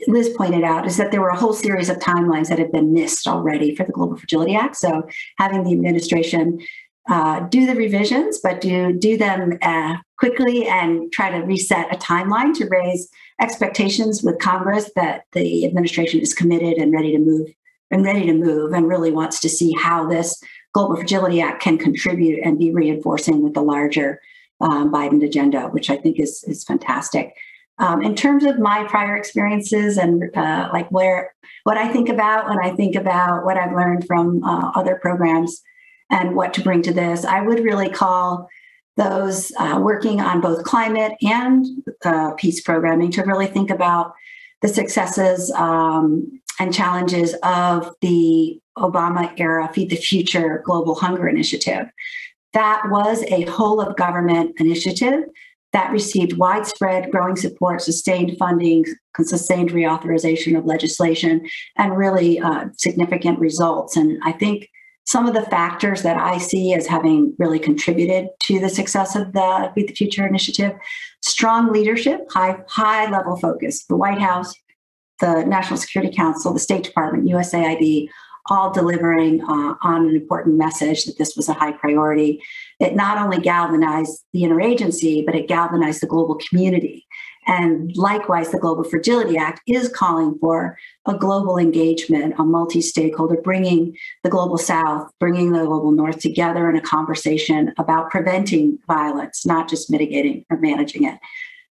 Liz pointed out, is that there were a whole series of timelines that have been missed already for the Global Fragility Act. So having the administration do the revisions, but do them quickly and try to reset a timeline to raise expectations with Congress that the administration is committed and ready to move and really wants to see how this Global Fragility Act can contribute and be reinforcing with the larger Biden agenda, which I think is fantastic. In terms of my prior experiences and what I think about when I think about what I've learned from other programs and what to bring to this, I would really call those working on both climate and peace programming to really think about the successes and challenges of the Obama era Feed the Future Global Hunger Initiative. That was a whole of government initiative that received widespread growing support, sustained funding, sustained reauthorization of legislation, and really significant results. And I think some of the factors that I see as having really contributed to the success of the Feed the Future initiative: strong leadership, high level focus. The White House, the National Security Council, the State Department, USAID, all delivering on an important message that this was a high priority. It not only galvanized the interagency, but it galvanized the global community. And likewise, the Global Fragility Act is calling for a global engagement, a multi-stakeholder, bringing the global South, bringing the global North together in a conversation about preventing violence, not just mitigating or managing it.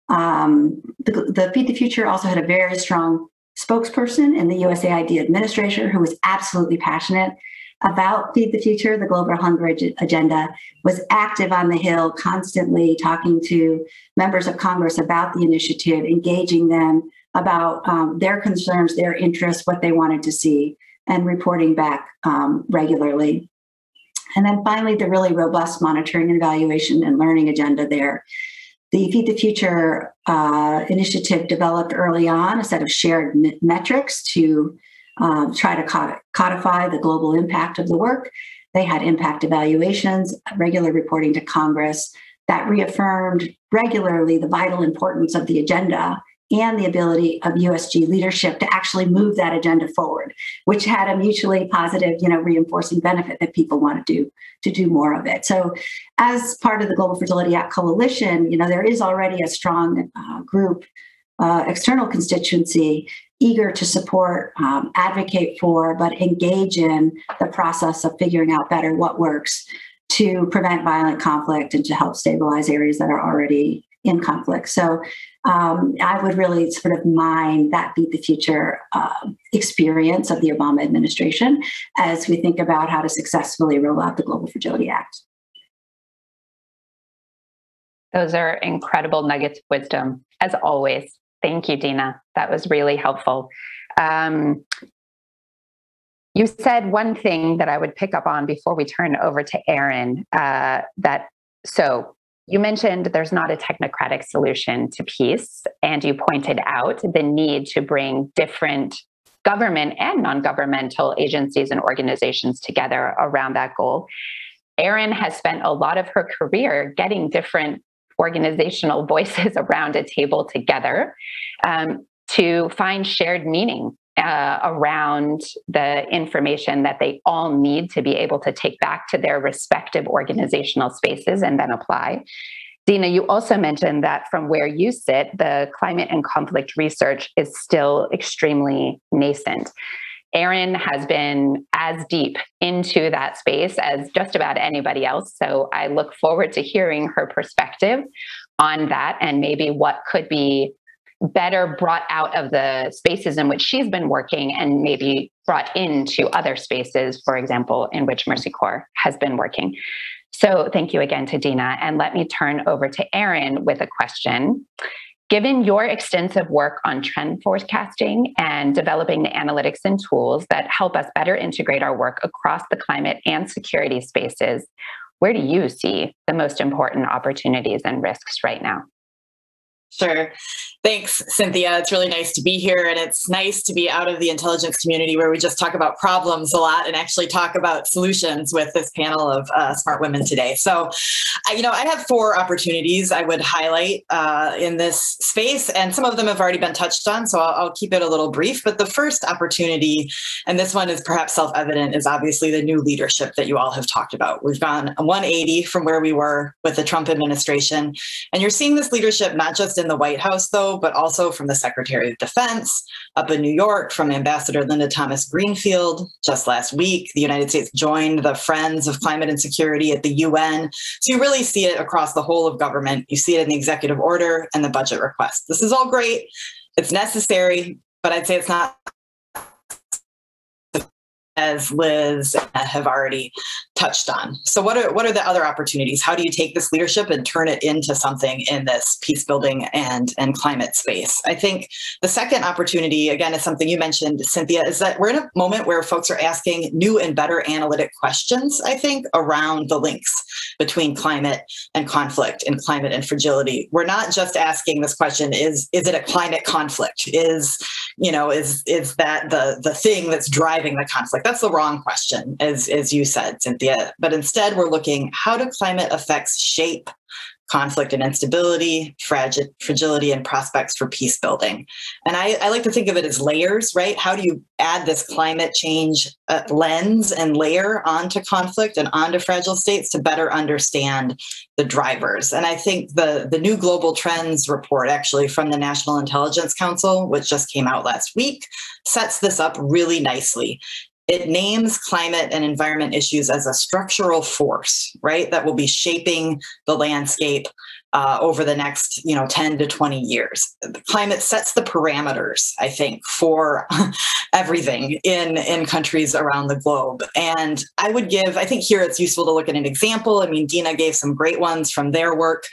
The Feed the Future also had a very strong spokesperson in the USAID administrator who was absolutely passionate about Feed the Future. The Global Hunger Agenda, was active on the Hill, constantly talking to members of Congress about the initiative, engaging them about their concerns, their interests, what they wanted to see, and reporting back regularly. And then finally, the really robust monitoring and evaluation and learning agenda there. The Feed the Future initiative developed early on a set of shared metrics to try to codify the global impact of the work. They had impact evaluations, regular reporting to Congress that reaffirmed regularly the vital importance of the agenda and the ability of USG leadership to actually move that agenda forward, which had a mutually positive, reinforcing benefit that people want to do more of it. So as part of the Global Fragility Act Coalition, there is already a strong group, external constituency, eager to support, advocate for, but engage in the process of figuring out better what works to prevent violent conflict and to help stabilize areas that are already in conflict. So I would really sort of mine that Feed the Future experience of the Obama administration as we think about how to successfully roll out the Global Fragility Act. Those are incredible nuggets of wisdom, as always. Thank you, Dina. That was really helpful. You said one thing that I would pick up on before we turn over to Aaron, so you mentioned there's not a technocratic solution to peace, and you pointed out the need to bring different government and non-governmental agencies and organizations together around that goal. Aaron has spent a lot of her career getting different organizational voices around a table together to find shared meaning around the information that they all need to be able to take back to their respective organizational spaces and then apply. Dina, you also mentioned that from where you sit, the climate and conflict research is still extremely nascent. Aaron has been as deep into that space as just about anybody else, so I look forward to hearing her perspective on that and maybe what could be better brought out of the spaces in which she's been working and maybe brought into other spaces, for example, in which Mercy Corps has been working. So thank you again to Dina. And let me turn over to Erin with a question. Given your extensive work on trend forecasting and developing the analytics and tools that help us better integrate our work across the climate and security spaces, where do you see the most important opportunities and risks right now? Sure. Thanks, Cynthia. It's really nice to be here. And it's nice to be out of the intelligence community where we just talk about problems a lot and actually talk about solutions with this panel of smart women today. So, I have 4 opportunities I would highlight in this space, and some of them have already been touched on, so I'll keep it a little brief. But the first opportunity, and this one is perhaps self-evident, is obviously the new leadership that you all have talked about. We've gone 180 from where we were with the Trump administration, and you're seeing this leadership not just in the White House, though, but also from the Secretary of Defense, up in New York, from Ambassador Linda Thomas Greenfield. Just last week, the United States joined the Friends of Climate and Security at the UN. So you really see it across the whole of government. You see it in the executive order and the budget request. This is all great. It's necessary, but I'd say it's not, as Liz have already touched on. So what are the other opportunities? How do you take this leadership and turn it into something in this peace building and climate space? I think the second opportunity, again, is something you mentioned, Cynthia, is that we're in a moment where folks are asking new and better analytic questions, I think, around the links between climate and conflict and climate and fragility. We're not just asking this question, is it a climate conflict? Is that the thing that's driving the conflict? That's the wrong question, as you said, Cynthia. But instead, we're looking, how do climate effects shape conflict and instability, fragility, and prospects for peace building? And I like to think of it as layers, right? How do you add this climate change lens and layer onto conflict and onto fragile states to better understand the drivers? And I think the new Global Trends report, actually from the National Intelligence Council, which just came out last week, sets this up really nicely. It names climate and environment issues as a structural force, right, that will be shaping the landscape over the next 10 to 20 years. The climate sets the parameters, I think, for everything in countries around the globe. And I think here it's useful to look at an example. I mean, Dina gave some great ones from their work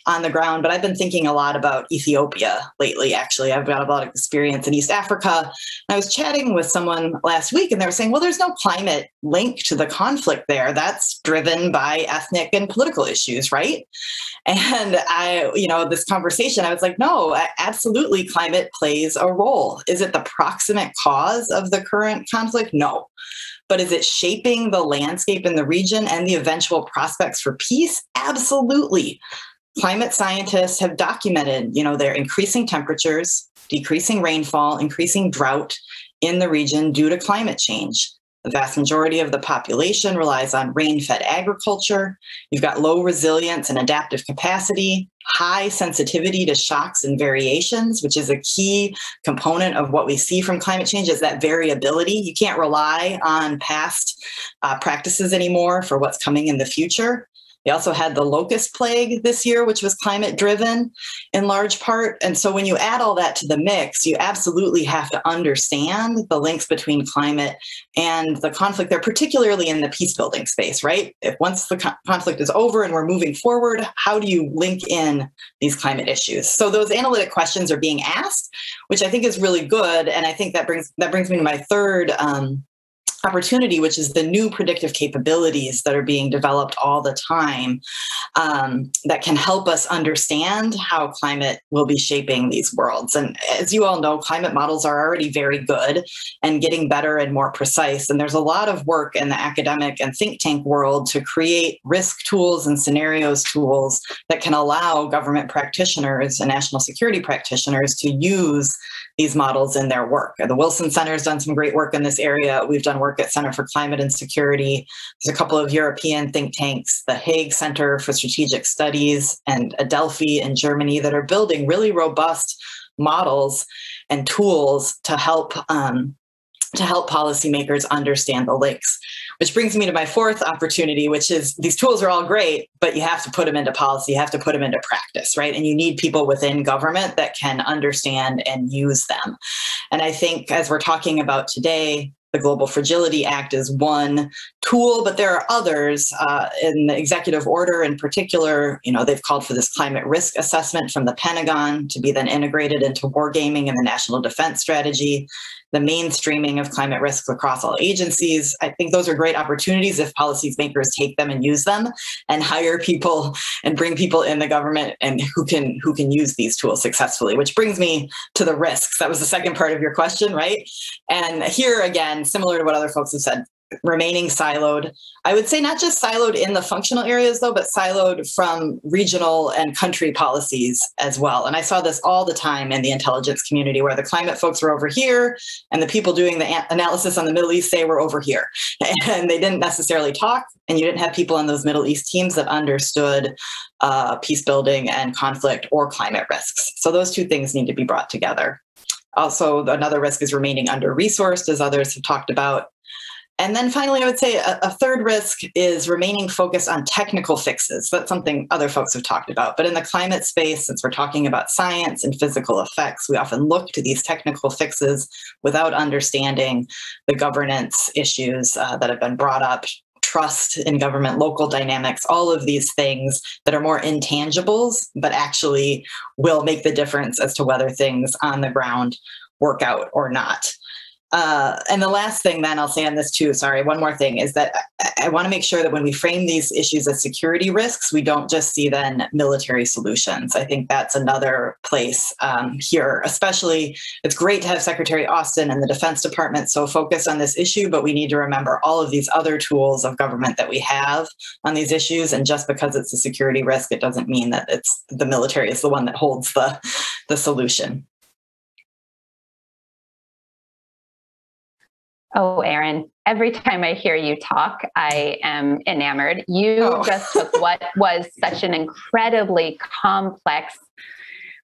on the ground, but I've been thinking a lot about Ethiopia lately, actually. I've got a lot of experience in East Africa. And I was chatting with someone last week and they were saying, well, there's no climate link to the conflict there. That's driven by ethnic and political issues, right? And this conversation, I was like, no, absolutely, climate plays a role. Is it the proximate cause of the current conflict? No. But is it shaping the landscape in the region and the eventual prospects for peace? Absolutely. Climate scientists have documented, their increasing temperatures, decreasing rainfall, increasing drought in the region due to climate change. The vast majority of the population relies on rain-fed agriculture. You've got low resilience and adaptive capacity, high sensitivity to shocks and variations, which is a key component of what we see from climate change, is that variability. You can't rely on past practices anymore for what's coming in the future. We also had the locust plague this year, which was climate driven in large part. And so when you add all that to the mix, you absolutely have to understand the links between climate and the conflict there, particularly in the peace building space, right? If once the conflict is over and we're moving forward, how do you link in these climate issues? So those analytic questions are being asked, which I think is really good. And I think that brings me to my third opportunity, which is the new predictive capabilities that are being developed all the time that can help us understand how climate will be shaping these worlds. And as you all know, climate models are already very good and getting better and more precise. And there's a lot of work in the academic and think tank world to create risk tools and scenarios tools that can allow government practitioners and national security practitioners to use these models in their work. The Wilson Center has done some great work in this area. We've done work at Center for Climate and Security. There's a couple of European think tanks, the Hague Center for Strategic Studies and Adelphi in Germany, that are building really robust models and tools to help policymakers understand the links. Which brings me to my fourth opportunity, which is these tools are all great, but you have to put them into policy, you have to put them into practice, right? And you need people within government that can understand and use them. And I think as we're talking about today, the Global Fragility Act is one tool, but there are others in the executive order in particular. They've called for this climate risk assessment from the Pentagon to be then integrated into wargaming and the National Defense Strategy, the mainstreaming of climate risks across all agencies. I think those are great opportunities if policymakers take them and use them and hire people and bring people in the government and who can use these tools successfully, which brings me to the risks. That was the second part of your question, right? And here again, similar to what other folks have said, remaining siloed. I would say not just siloed in the functional areas though, but siloed from regional and country policies as well. And I saw this all the time in the intelligence community where the climate folks were over here and the people doing the analysis on the Middle East say were over here. And they didn't necessarily talk, and you didn't have people on those Middle East teams that understood peace building and conflict or climate risks. So those two things need to be brought together. Also, another risk is remaining under-resourced, as others have talked about. And then finally, I would say a third risk is remaining focused on technical fixes. That's something other folks have talked about. But in the climate space, since we're talking about science and physical effects, we often look to these technical fixes without understanding the governance issues that have been brought up, trust in government, local dynamics, all of these things that are more intangibles, but actually will make the difference as to whether things on the ground work out or not. And the last thing then I'll say on this too, sorry, one more thing is that I want to make sure that when we frame these issues as security risks, we don't just see then military solutions. I think that's another place here, especially it's great to have Secretary Austin and the Defense Department so focused on this issue, but we need to remember all of these other tools of government that we have on these issues. And just because it's a security risk, it doesn't mean that it's the military is the one that holds the solution. Oh, Erin, every time I hear you talk, I am enamored. You just took what was such an incredibly complex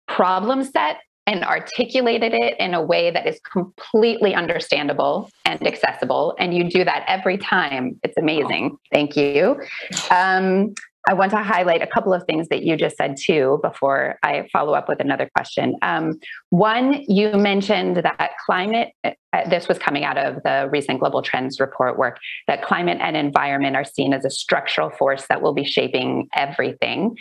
problem set and articulated it in a way that is completely understandable and accessible. And you do that every time. It's amazing. Thank you. I want to highlight a couple of things that you just said too, before I follow up with another question. One, you mentioned that climate, this was coming out of the recent Global Trends report work, that climate and environment are seen as a structural force that will be shaping everything.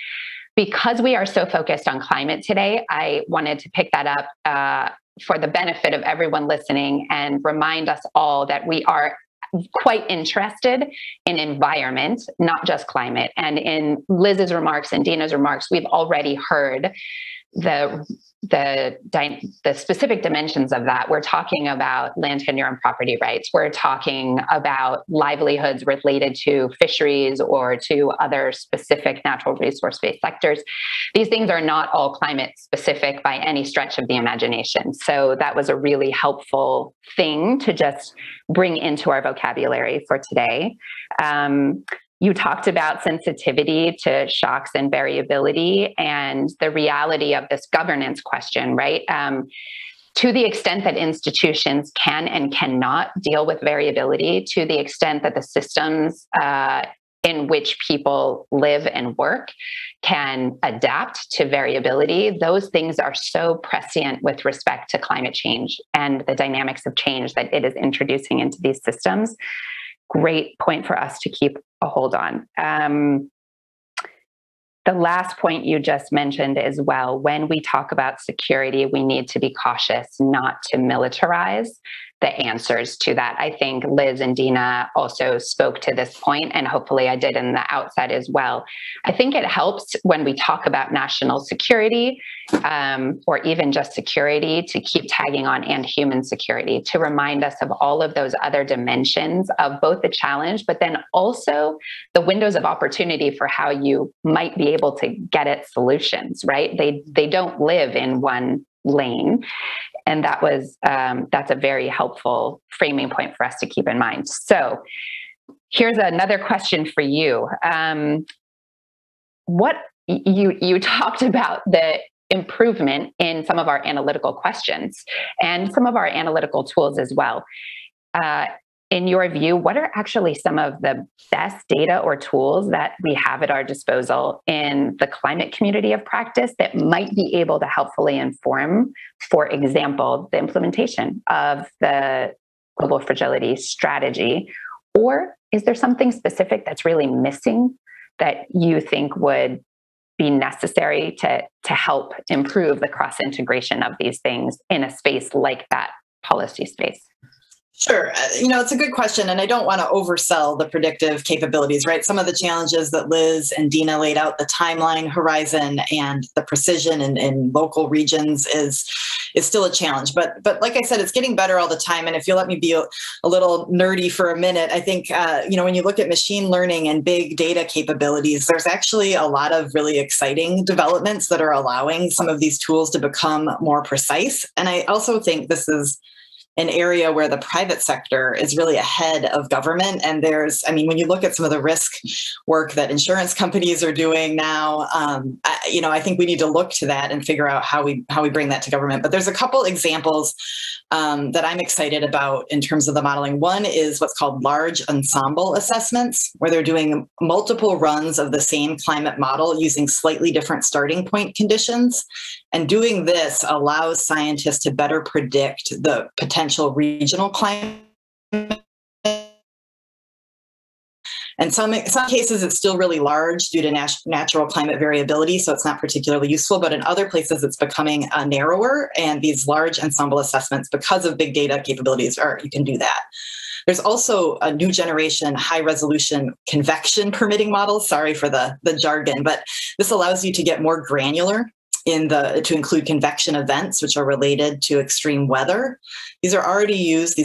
Because we are so focused on climate today, I wanted to pick that up for the benefit of everyone listening and remind us all that we are quite interested in environment, not just climate. And in Liz's remarks and Dina's remarks, we've already heard the specific dimensions of that. We're talking about land tenure and property rights. We're talking about livelihoods related to fisheries or to other specific natural resource-based sectors. These things are not all climate specific by any stretch of the imagination. So that was a really helpful thing to just bring into our vocabulary for today. You talked about sensitivity to shocks and variability and the reality of this governance question, right? To the extent that institutions can and cannot deal with variability, to the extent that the systems in which people live and work can adapt to variability, those things are so prescient with respect to climate change and the dynamics of change that it is introducing into these systems. Great point for us to keep a hold on. The last point you just mentioned as well, when we talk about security, we need to be cautious not to militarize the answers to that. I think Liz and Dina also spoke to this point, and hopefully I did in the outset as well. I think it helps when we talk about national security, or even just security, to keep tagging on and human security, to remind us of all of those other dimensions of both the challenge, but then also the windows of opportunity for how you might be able to get at solutions, right? They don't live in one lane. And that's a very helpful framing point for us to keep in mind. So here's another question for you. What you talked about the improvement in some of our analytical questions and some of our analytical tools as well. in your view, what are actually some of the best data or tools that we have at our disposal in the climate community of practice that might be able to helpfully inform, for example, the implementation of the global fragility strategy? Or is there something specific that's really missing that you think would be necessary to help improve the cross-integration of these things in a space like that policy space? Sure. It's a good question, and I don't want to oversell the predictive capabilities, right? Some of the challenges that Liz and Dina laid out, the timeline horizon and the precision in local regions is still a challenge. But like I said, it's getting better all the time. And if you'll let me be a little nerdy for a minute, I think, when you look at machine learning and big data capabilities, there's actually a lot of really exciting developments that are allowing some of these tools to become more precise. And I also think this is an area where the private sector is really ahead of government. And when you look at some of the risk work that insurance companies are doing now, I think we need to look to that and figure out how we bring that to government. But there's a couple examples that I'm excited about in terms of the modeling. One is what's called large ensemble assessments, where they're doing multiple runs of the same climate model using slightly different starting point conditions. And doing this allows scientists to better predict the potential regional climate. In some cases, it's still really large due to natural climate variability, so it's not particularly useful. But in other places, it's becoming narrower, and these large ensemble assessments, because of big data capabilities, you can do that. There's also a new generation high-resolution convection permitting models. Sorry for the jargon, but this allows you to get more granular to include convection events, which are related to extreme weather. These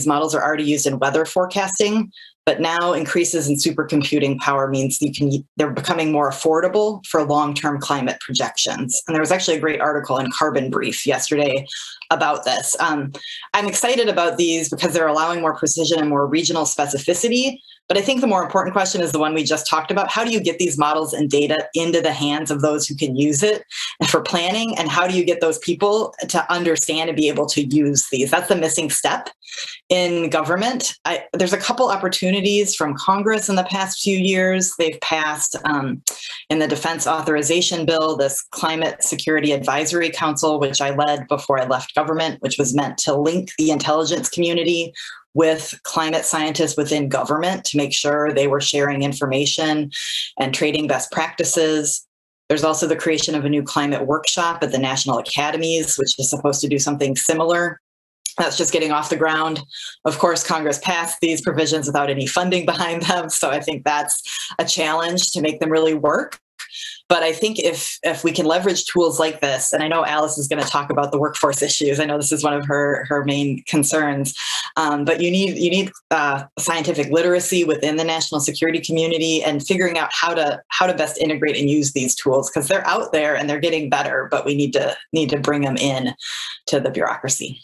models are already used in weather forecasting, but now increases in supercomputing power means they're becoming more affordable for long-term climate projections. And there was actually a great article in Carbon Brief yesterday about this. I'm excited about these because they're allowing more precision and more regional specificity. But I think the more important question is the one we just talked about. How do you get these models and data into the hands of those who can use it for planning? And how do you get those people to understand and be able to use these? That's the missing step in government. There's a couple opportunities from Congress in the past few years. They've passed in the Defense Authorization Bill, this Climate Security Advisory Council, which I led before I left government, which was meant to link the intelligence community with climate scientists within government to make sure they were sharing information and trading best practices. There's also the creation of a new climate workshop at the national academies, which is supposed to do something similar. That's just getting off the ground. Of course, Congress passed these provisions without any funding behind them. So I think that's a challenge to make them really work. But I think if we can leverage tools like this, and I know Alice is going to talk about the workforce issues. I know this is one of her main concerns. But you need scientific literacy within the national security community and figuring out how to best integrate and use these tools, because they're out there and they're getting better. But we need to bring them in to the bureaucracy.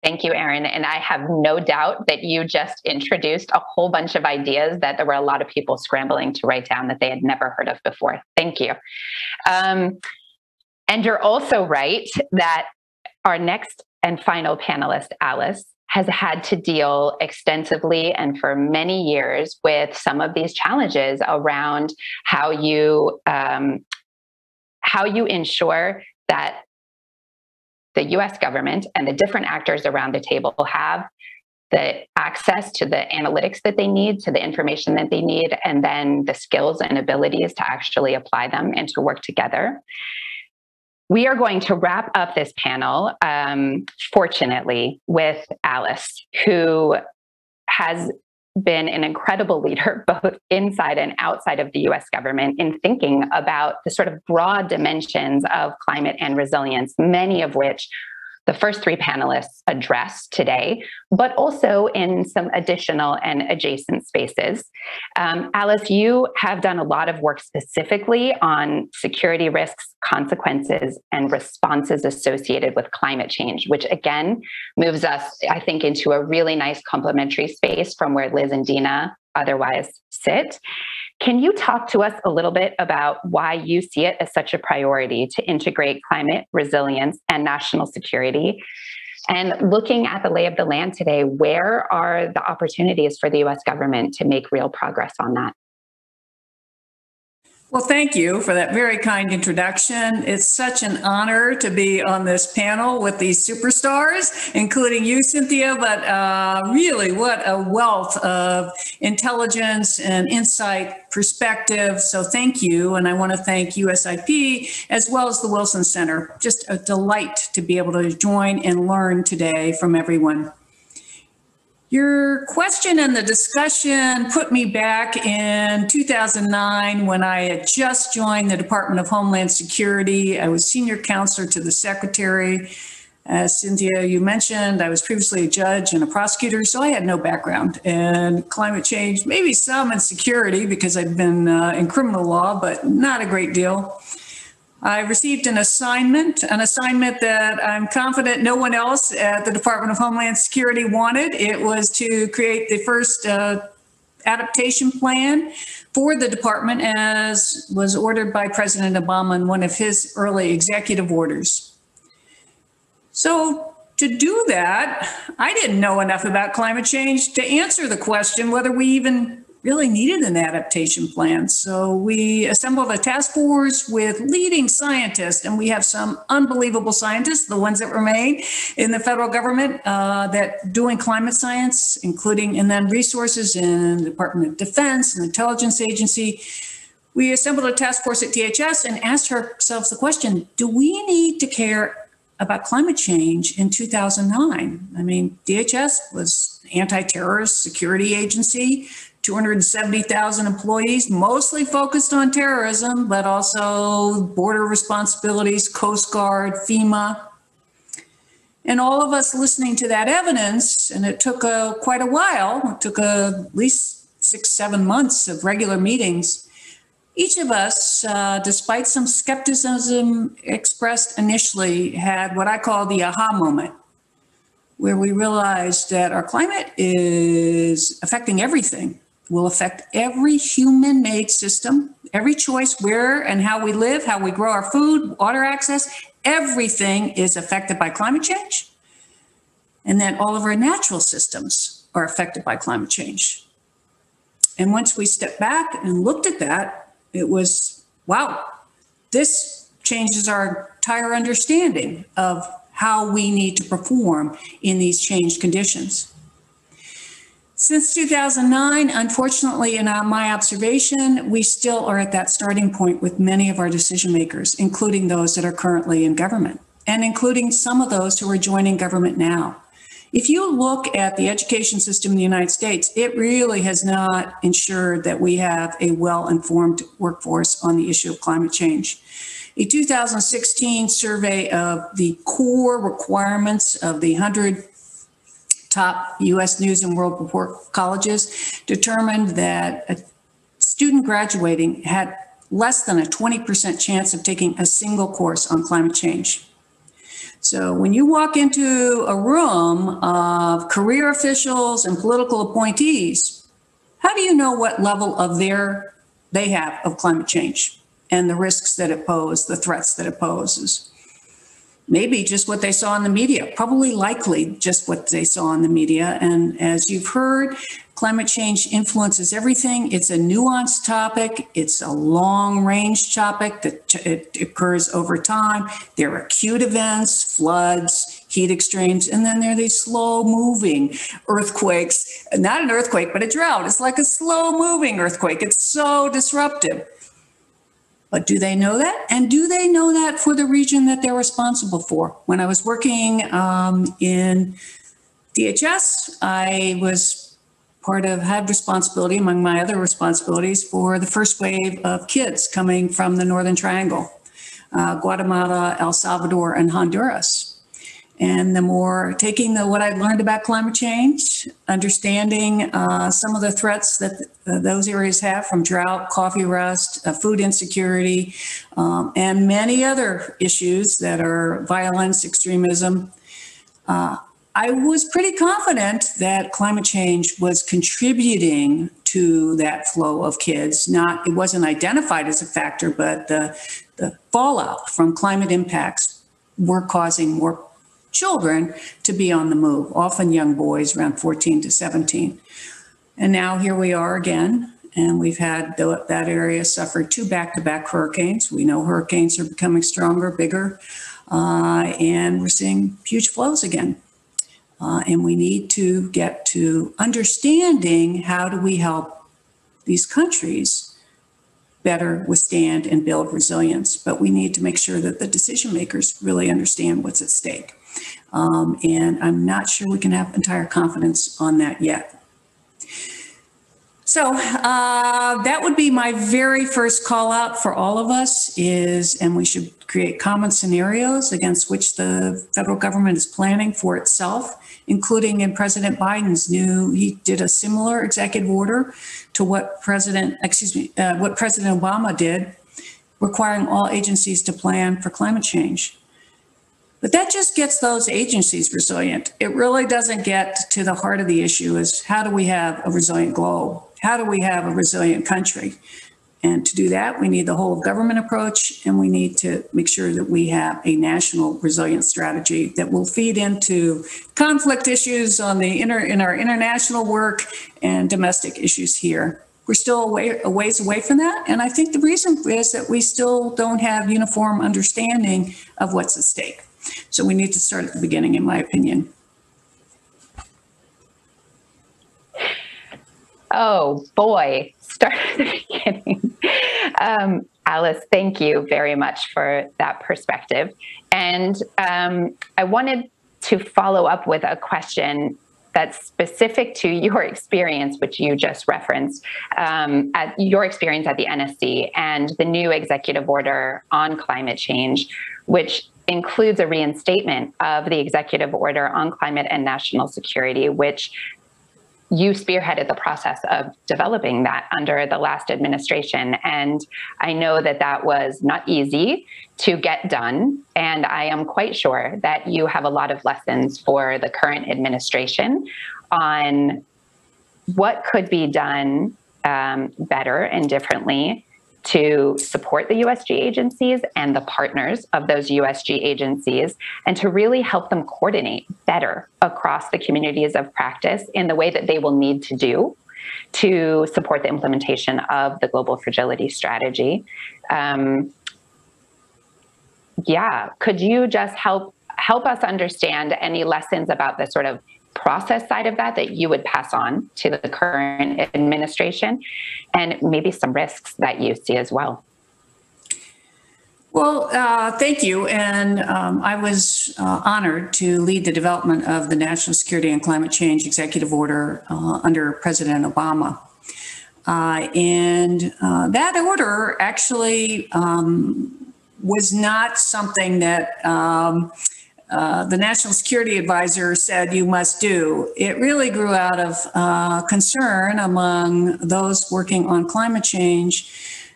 Thank you, Erin. And I have no doubt that you just introduced a whole bunch of ideas that there were a lot of people scrambling to write down that they had never heard of before. Thank you. And you're also right that our next and final panelist, Alice, has had to deal extensively and for many years with some of these challenges around how you ensure that the US government and the different actors around the table have the access to the analytics that they need, to the information that they need, and then the skills and abilities to actually apply them and to work together. We are going to wrap up this panel, fortunately, with Alice, who has been an incredible leader, both inside and outside of the US government, in thinking about the sort of broad dimensions of climate and resilience, many of which the first three panelists address today, but also in some additional and adjacent spaces. Alice, you have done a lot of work specifically on security risks, consequences, and responses associated with climate change, which again moves us, I think, into a really nice complementary space from where Liz and Dina otherwise sit. Can you talk to us a little bit about why you see it as such a priority to integrate climate resilience and national security And looking at the lay of the land today, where are the opportunities for the US government to make real progress on that? Well, thank you for that very kind introduction. It's such an honor to be on this panel with these superstars, including you, Cynthia, but really what a wealth of intelligence and insight perspective. So thank you. And I want to thank USIP as well as the Wilson Center. Just a delight to be able to join and learn today from everyone. Your question and the discussion put me back in 2009 when I had just joined the Department of Homeland Security. I was senior counselor to the secretary. As Cynthia, you mentioned, I was previously a judge and a prosecutor, so I had no background in climate change, maybe some in security because I'd been in criminal law, but not a great deal. I received an assignment that I'm confident no one else at the Department of Homeland Security wanted. It was to create the first adaptation plan for the department, as was ordered by President Obama in one of his early executive orders. So to do that, I didn't know enough about climate change to answer the question whether we even really needed an adaptation plan. So we assembled a task force with leading scientists, and we have some unbelievable scientists, the ones that remain in the federal government that doing climate science, including, and then resources in the Department of Defense and Intelligence Agency. We assembled a task force at DHS and asked ourselves the question, do we need to care about climate change in 2009? I mean, DHS was anti-terrorist security agency, 270,000 employees, mostly focused on terrorism, but also border responsibilities, Coast Guard, FEMA. And all of us listening to that evidence, and it took quite a while, it took at least 6-7 months of regular meetings. Each of us, despite some skepticism expressed initially, had what I call the aha moment, where we realized that our climate is affecting everything. Will affect every human-made system, every choice where and how we live, how we grow our food, water access, everything is affected by climate change. And then all of our natural systems are affected by climate change. And once we stepped back and looked at that, it was, wow, this changes our entire understanding of how we need to perform in these changed conditions. Since 2009, unfortunately, in my observation, we still are at that starting point with many of our decision makers, including those that are currently in government, and including some of those who are joining government now. If you look at the education system in the United States, it really has not ensured that we have a well-informed workforce on the issue of climate change. A 2016 survey of the core requirements of the 100 top U.S. News and World Report colleges determined that a student graduating had less than a 20% chance of taking a single course on climate change. So when you walk into a room of career officials and political appointees, how do you know what level of they have of climate change and the risks that it poses, the threats that it poses? Maybe just what they saw in the media, probably likely just what they saw in the media. And as you've heard, climate change influences everything. It's a nuanced topic. It's a long-range topic that it occurs over time. There are acute events, floods, heat extremes, and then there are these slow-moving earthquakes. Not an earthquake, but a drought. It's like a slow-moving earthquake. It's so disruptive. But do they know that? And do they know that for the region that they're responsible for? When I was working in DHS, I was had responsibility, among my other responsibilities, for the first wave of kids coming from the Northern Triangle, Guatemala, El Salvador, and Honduras. And taking what I'd learned about climate change, understanding some of the threats that those areas have from drought, coffee rust, food insecurity, and many other issues that are violence, extremism. I was pretty confident that climate change was contributing to that flow of kids. It wasn't identified as a factor, but the fallout from climate impacts were causing more children to be on the move, often young boys around 14 to 17. And now here we are again, and we've had that area suffer 2 back-to-back hurricanes. We know hurricanes are becoming stronger, bigger, and we're seeing huge flows again. And we need to get to understanding how do we help these countries better withstand and build resilience. But we need to make sure that the decision makers really understand what's at stake. And I'm not sure we can have entire confidence on that yet. So that would be my very first call out for all of us and we should create common scenarios against which the federal government is planning for itself, including in President Biden's he did a similar executive order to what President Obama did, requiring all agencies to plan for climate change. But that just gets those agencies resilient. It really doesn't get to the heart of the issue is how do we have a resilient globe? How do we have a resilient country? And to do that, we need the whole of government approach, and we need to make sure that we have a national resilience strategy that will feed into conflict issues in our international work and domestic issues here. We're still a ways away from that, and I think the reason is that we still don't have uniform understanding of what's at stake. So we need to start at the beginning, in my opinion. Oh boy, start at the beginning. Alice, thank you very much for that perspective. And I wanted to follow up with a question that's specific to your experience, which you just referenced, at your experience at the NSC and the new executive order on climate change, which includes a reinstatement of the executive order on climate and national security, which you spearheaded the process of developing that under the last administration. And I know that that was not easy to get done. And I am quite sure that you have a lot of lessons for the current administration on what could be done better and differently to support the USG agencies and the partners of those USG agencies, and to really help them coordinate better across the communities of practice in the way that they will need to do to support the implementation of the Global Fragility Strategy. Could you just help us understand any lessons about the sort of process side of that you would pass on to the current administration, and maybe some risks that you see as well? Well, thank you. And I was honored to lead the development of the National Security and Climate Change Executive Order under President Obama. And that order actually was not something that the National Security Advisor said you must do. It really grew out of concern among those working on climate change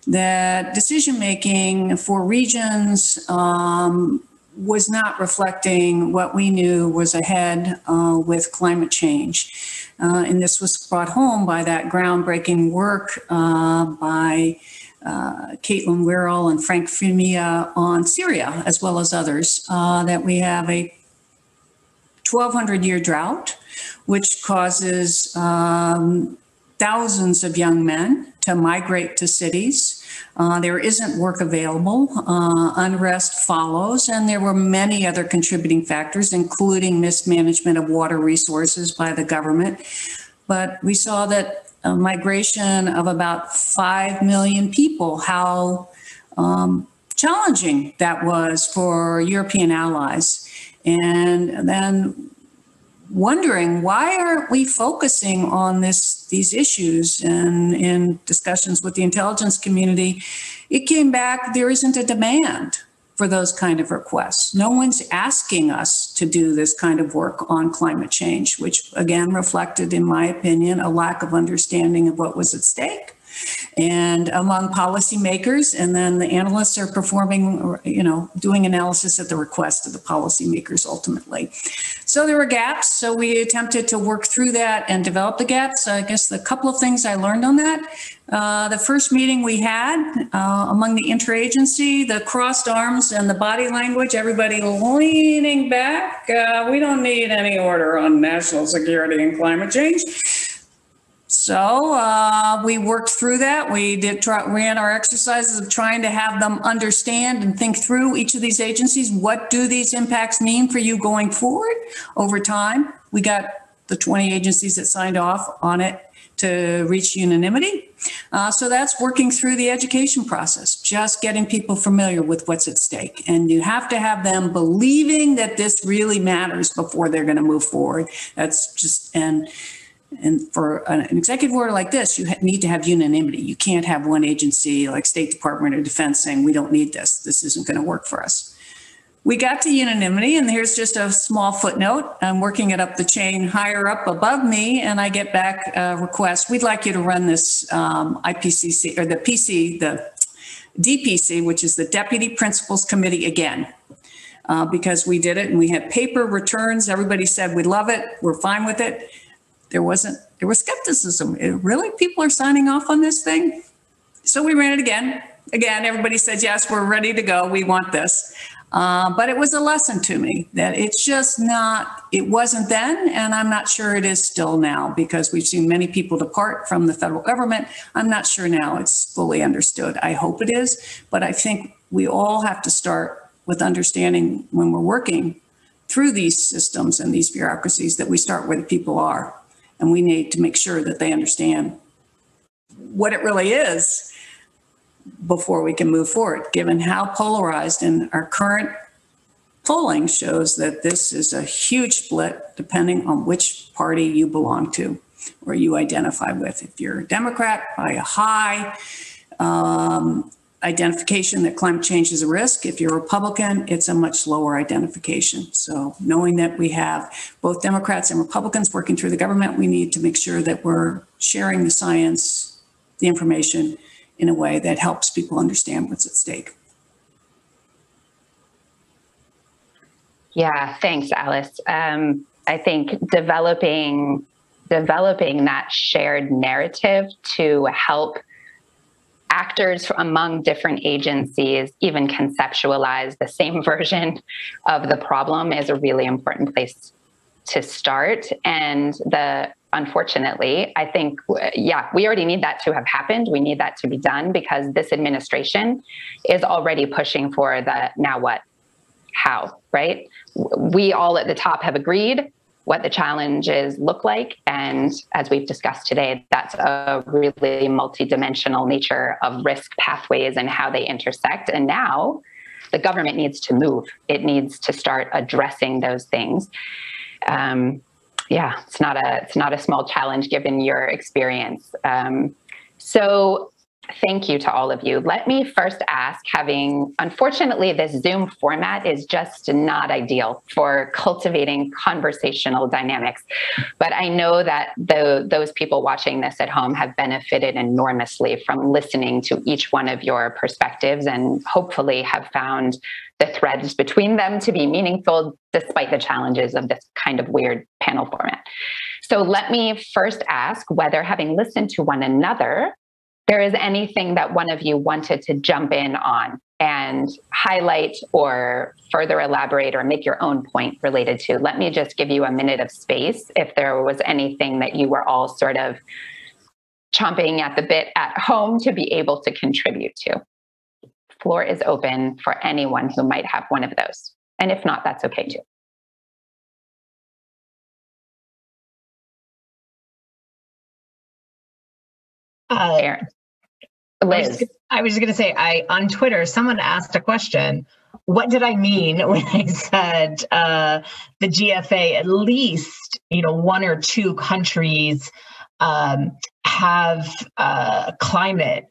that decision-making for regions was not reflecting what we knew was ahead with climate change. And this was brought home by that groundbreaking work by Caitlin Wirral and Frank Fumia on Syria, as well as others, that we have a 1,200-year drought, which causes thousands of young men to migrate to cities. There isn't work available, unrest follows, and there were many other contributing factors, including mismanagement of water resources by the government. But we saw that a migration of about 5 million people, how challenging that was for European allies. And then wondering, why aren't we focusing on these issues? And in discussions with the intelligence community, it came back, there isn't a demand for those kind of requests. No one's asking us to do this kind of work on climate change, which again reflected, in my opinion, a lack of understanding of what was at stake. and among policymakers. And then the analysts are performing, doing analysis at the request of the policymakers ultimately. So there were gaps. So we attempted to work through that and develop the gaps. I guess the couple of things I learned on that. The first meeting we had among the interagency, the crossed arms and the body language, everybody leaning back. We don't need any order on national security and climate change. So we worked through that. We ran our exercises of trying to have them understand and think through each of these agencies. What do these impacts mean for you going forward over time? We got the 20 agencies that signed off on it to reach unanimity. So that's working through the education process, just getting people familiar with what's at stake. And you have to have them believing that this really matters before they're going to move forward. That's just, and for an executive order like this, you need to have unanimity. You can't have one agency like State Department or Defense saying, we don't need this. This isn't going to work for us. We got to unanimity, and here's just a small footnote. I'm working it up the chain higher up above me, and I get back a request. We'd like you to run this IPCC or the DPC, which is the Deputy Principals Committee again, because we did it and we had paper returns. Everybody said, we love it. We're fine with it. There was skepticism. Really? People are signing off on this thing? So we ran it again. Again, everybody said, yes, we're ready to go. We want this. But it was a lesson to me that it's just not, it wasn't then, and I'm not sure it is still now, because we've seen many people depart from the federal government. I'm not sure now it's fully understood. I hope it is, but I think we all have to start with understanding when we're working through these systems and these bureaucracies that we start where the people are, and we need to make sure that they understand what it really is before we can move forward, given how polarized, and our current polling shows that this is a huge split depending on which party you belong to or you identify with. If you're a Democrat, by a high identification that climate change is a risk. If you're a Republican, it's a much lower identification. So knowing that we have both Democrats and Republicans working through the government, we need to make sure that we're sharing the science, the information, in a way that helps people understand what's at stake. Yeah, thanks, Alice. I think developing that shared narrative to help actors among different agencies even conceptualize the same version of the problem is a really important place to start. And unfortunately, I think, we already need that to have happened. We need that to be done because this administration is already pushing for the now what, how, right? We all at the top have agreed what the challenges look like. And as we've discussed today, that's a really multidimensional nature of risk pathways and how they intersect. And now the government needs to move. It needs to start addressing those things. It's not a small challenge given your experience. So thank you to all of you. Let me first ask, unfortunately, this Zoom format is just not ideal for cultivating conversational dynamics. But I know that those people watching this at home have benefited enormously from listening to each one of your perspectives and hopefully have found the threads between them to be meaningful despite the challenges of this kind of weird panel format. So let me first ask whether, having listened to one another, there is anything that one of you wanted to jump in on and highlight or further elaborate or make your own point related to. Let me just give you a minute of space if there was anything that you were all sort of chomping at the bit at home to be able to contribute to. Floor is open for anyone who might have one of those. And if not, that's okay too. Aaron. Liz. I was just going to say, on Twitter, someone asked a question. What did I mean when I said the GFA, at least, one or two countries have a climate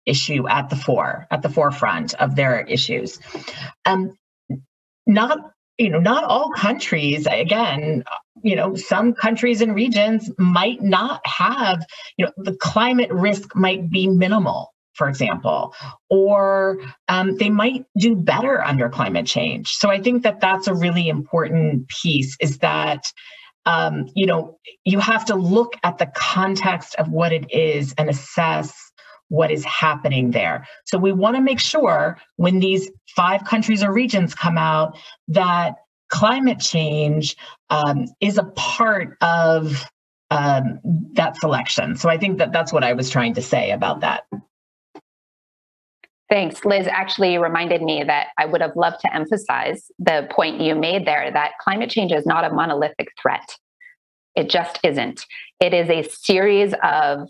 issue at the forefront of their issues. Not all countries, again, some countries and regions might not have, the climate risk might be minimal, for example, or they might do better under climate change. So I think that that's a really important piece, is that you have to look at the context of what it is and assess what is happening there. So we want to make sure when these 5 countries or regions come out that climate change is a part of that selection. So I think that that's what I was trying to say about that. Thanks. Liz actually reminded me that I would have loved to emphasize the point you made there, that climate change is not a monolithic threat. It just isn't. It is a series of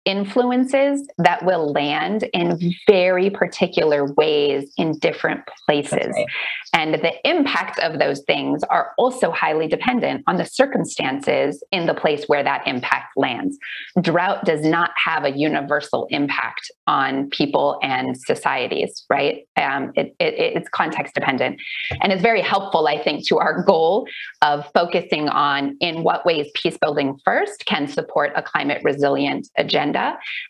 influences that will land in very particular ways in different places. Right. And the impact of those things are also highly dependent on the circumstances in the place where that impact lands. Drought does not have a universal impact on people and societies, right? It's context dependent. And it's very helpful, I think, to our goal of focusing on in what ways peacebuilding first can support a climate resilient agenda,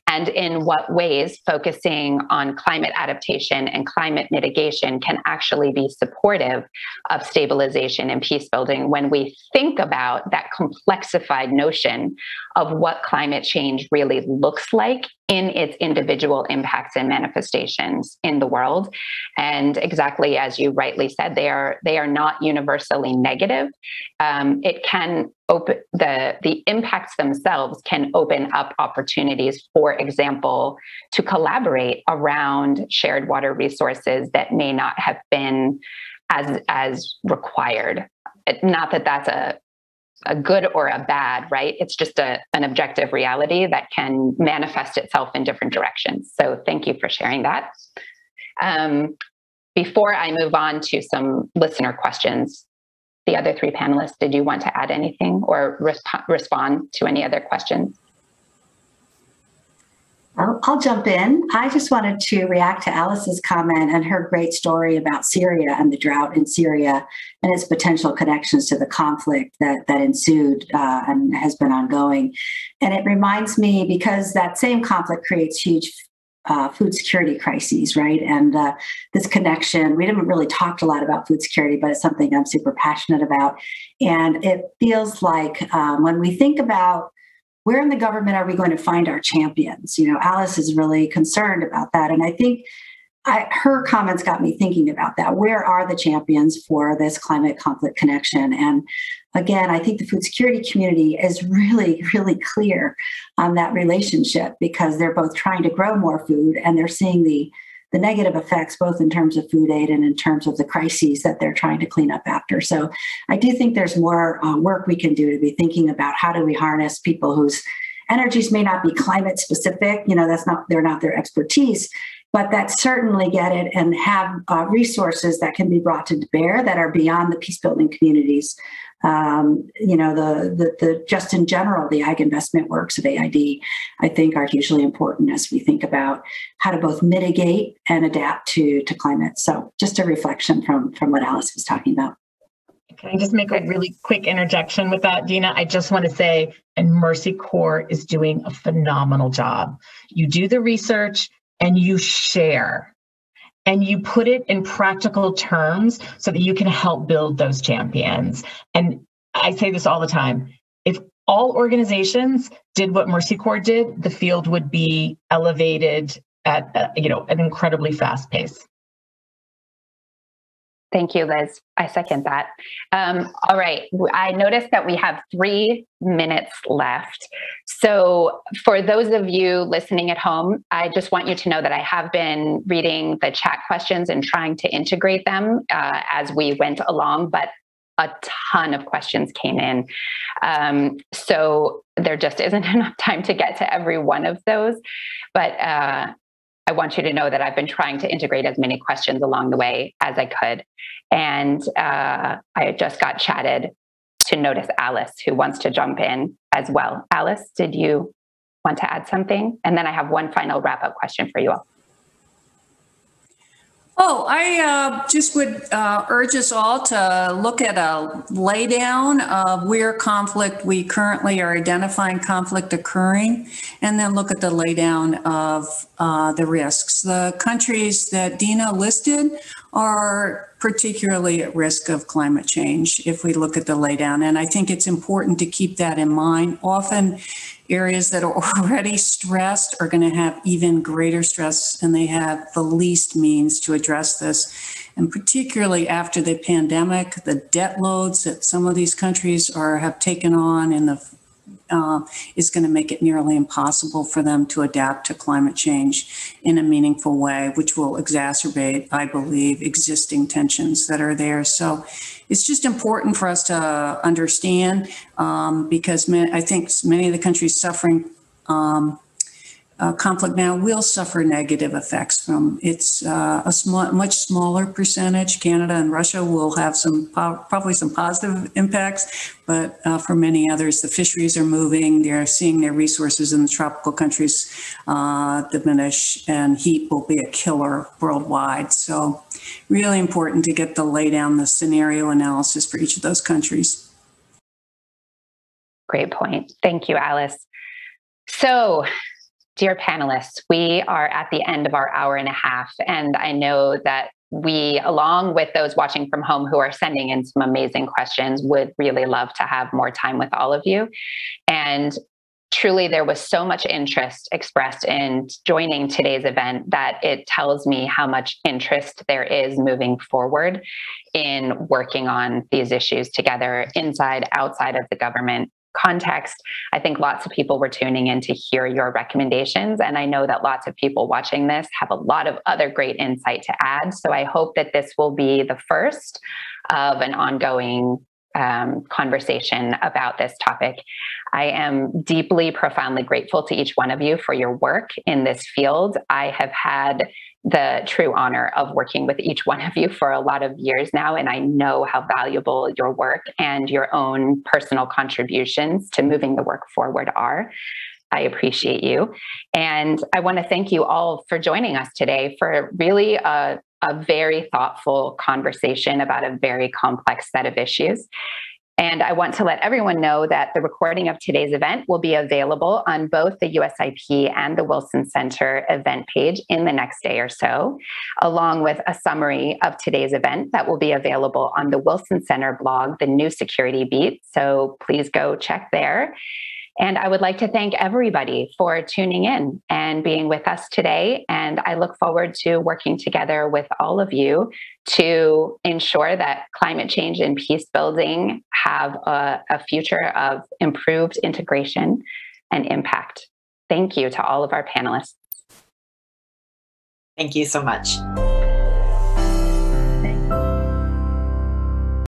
and in what ways focusing on climate adaptation and climate mitigation can actually be supportive of stabilization and peacebuilding when we think about that complexified notion of what climate change really looks like in its individual impacts and manifestations in the world. And exactly as you rightly said, they are not universally negative. It can open the impacts themselves can open up opportunities, for example, to collaborate around shared water resources that may not have been as required. Not that that's a good or a bad, right? It's just an objective reality that can manifest itself in different directions. So thank you for sharing that. Before I move on to some listener questions, the other 3 panelists, did you want to add anything or respond to any other questions? I'll jump in. I just wanted to react to Alice's comment and her great story about Syria and the drought in Syria and its potential connections to the conflict that ensued and has been ongoing. And it reminds me, because that same conflict creates huge food security crises, right? And this connection, we didn't really talk a lot about food security, but it's something I'm super passionate about. And it feels like when we think about where in the government are we going to find our champions? Alice is really concerned about that. And I think her comments got me thinking about that. Where are the champions for this climate conflict connection? And again, I think the food security community is really, really clear on that relationship, because they're both trying to grow more food and they're seeing the negative effects, both in terms of food aid and in terms of the crises that they're trying to clean up after. So I do think there's more work we can do to be thinking about how do we harness people whose energies may not be climate specific, they're not their expertise, but that certainly get it and have resources that can be brought to bear that are beyond the peacebuilding communities. The just in general, the ag investment works of AID, I think, are hugely important as we think about how to both mitigate and adapt to climate. So just a reflection from what Alice was talking about. Can I just make a really quick interjection with that, Dina? I just want to say, and Mercy Corps is doing a phenomenal job. You do the research and you share. And you put it in practical terms so that you can help build those champions. And I say this all the time. If all organizations did what Mercy Corps did, the field would be elevated at an incredibly fast pace. Thank you, Liz. I second that. All right. I noticed that we have 3 minutes left. So for those of you listening at home, I just want you to know that I have been reading the chat questions and trying to integrate them as we went along, but a ton of questions came in. So there just isn't enough time to get to every one of those. But I want you to know that I've been trying to integrate as many questions along the way as I could. And I just got chatted to notice Alice, who wants to jump in as well. Alice, did you want to add something? And then I have one final wrap-up question for you all. Oh, I just would urge us all to look at a laydown of where we currently are identifying conflict occurring, and then look at the laydown of the risks. The countries that Dina listed are particularly at risk of climate change if we look at the laydown, and I think it's important to keep that in mind. Often areas that are already stressed are going to have even greater stress, and they have the least means to address this. And particularly after the pandemic, the debt loads that some of these countries have taken on is going to make it nearly impossible for them to adapt to climate change in a meaningful way, which will exacerbate, I believe, existing tensions that are there. So it's just important for us to understand because I think many of the countries suffering conflict now will suffer negative effects from it's much smaller percentage. Canada and Russia will have probably some positive impacts, but for many others, the fisheries are moving. They're seeing their resources in the tropical countries diminish, and heat will be a killer worldwide. So really important to get lay down the scenario analysis for each of those countries. Great point. Thank you, Alice. So, dear panelists, we are at the end of our hour and a half, and I know that we, along with those watching from home who are sending in some amazing questions, would really love to have more time with all of you. And truly, there was so much interest expressed in joining today's event that it tells me how much interest there is moving forward in working on these issues together, inside, outside of the government context. I think lots of people were tuning in to hear your recommendations, and I know that lots of people watching this have a lot of other great insight to add. So I hope that this will be the first of an ongoing conversation about this topic. I am deeply, profoundly grateful to each one of you for your work in this field. I have had the true honor of working with each one of you for a lot of years now, and I know how valuable your work and your own personal contributions to moving the work forward are. I appreciate you. And I want to thank you all for joining us today for really a very thoughtful conversation about a very complex set of issues. And I want to let everyone know that the recording of today's event will be available on both the USIP and the Wilson Center event page in the next day or so, along with a summary of today's event that will be available on the Wilson Center blog, The New Security Beat. So please go check there. And I would like to thank everybody for tuning in and being with us today. And I look forward to working together with all of you to ensure that climate change and peace building have a future of improved integration and impact. Thank you to all of our panelists. Thank you so much.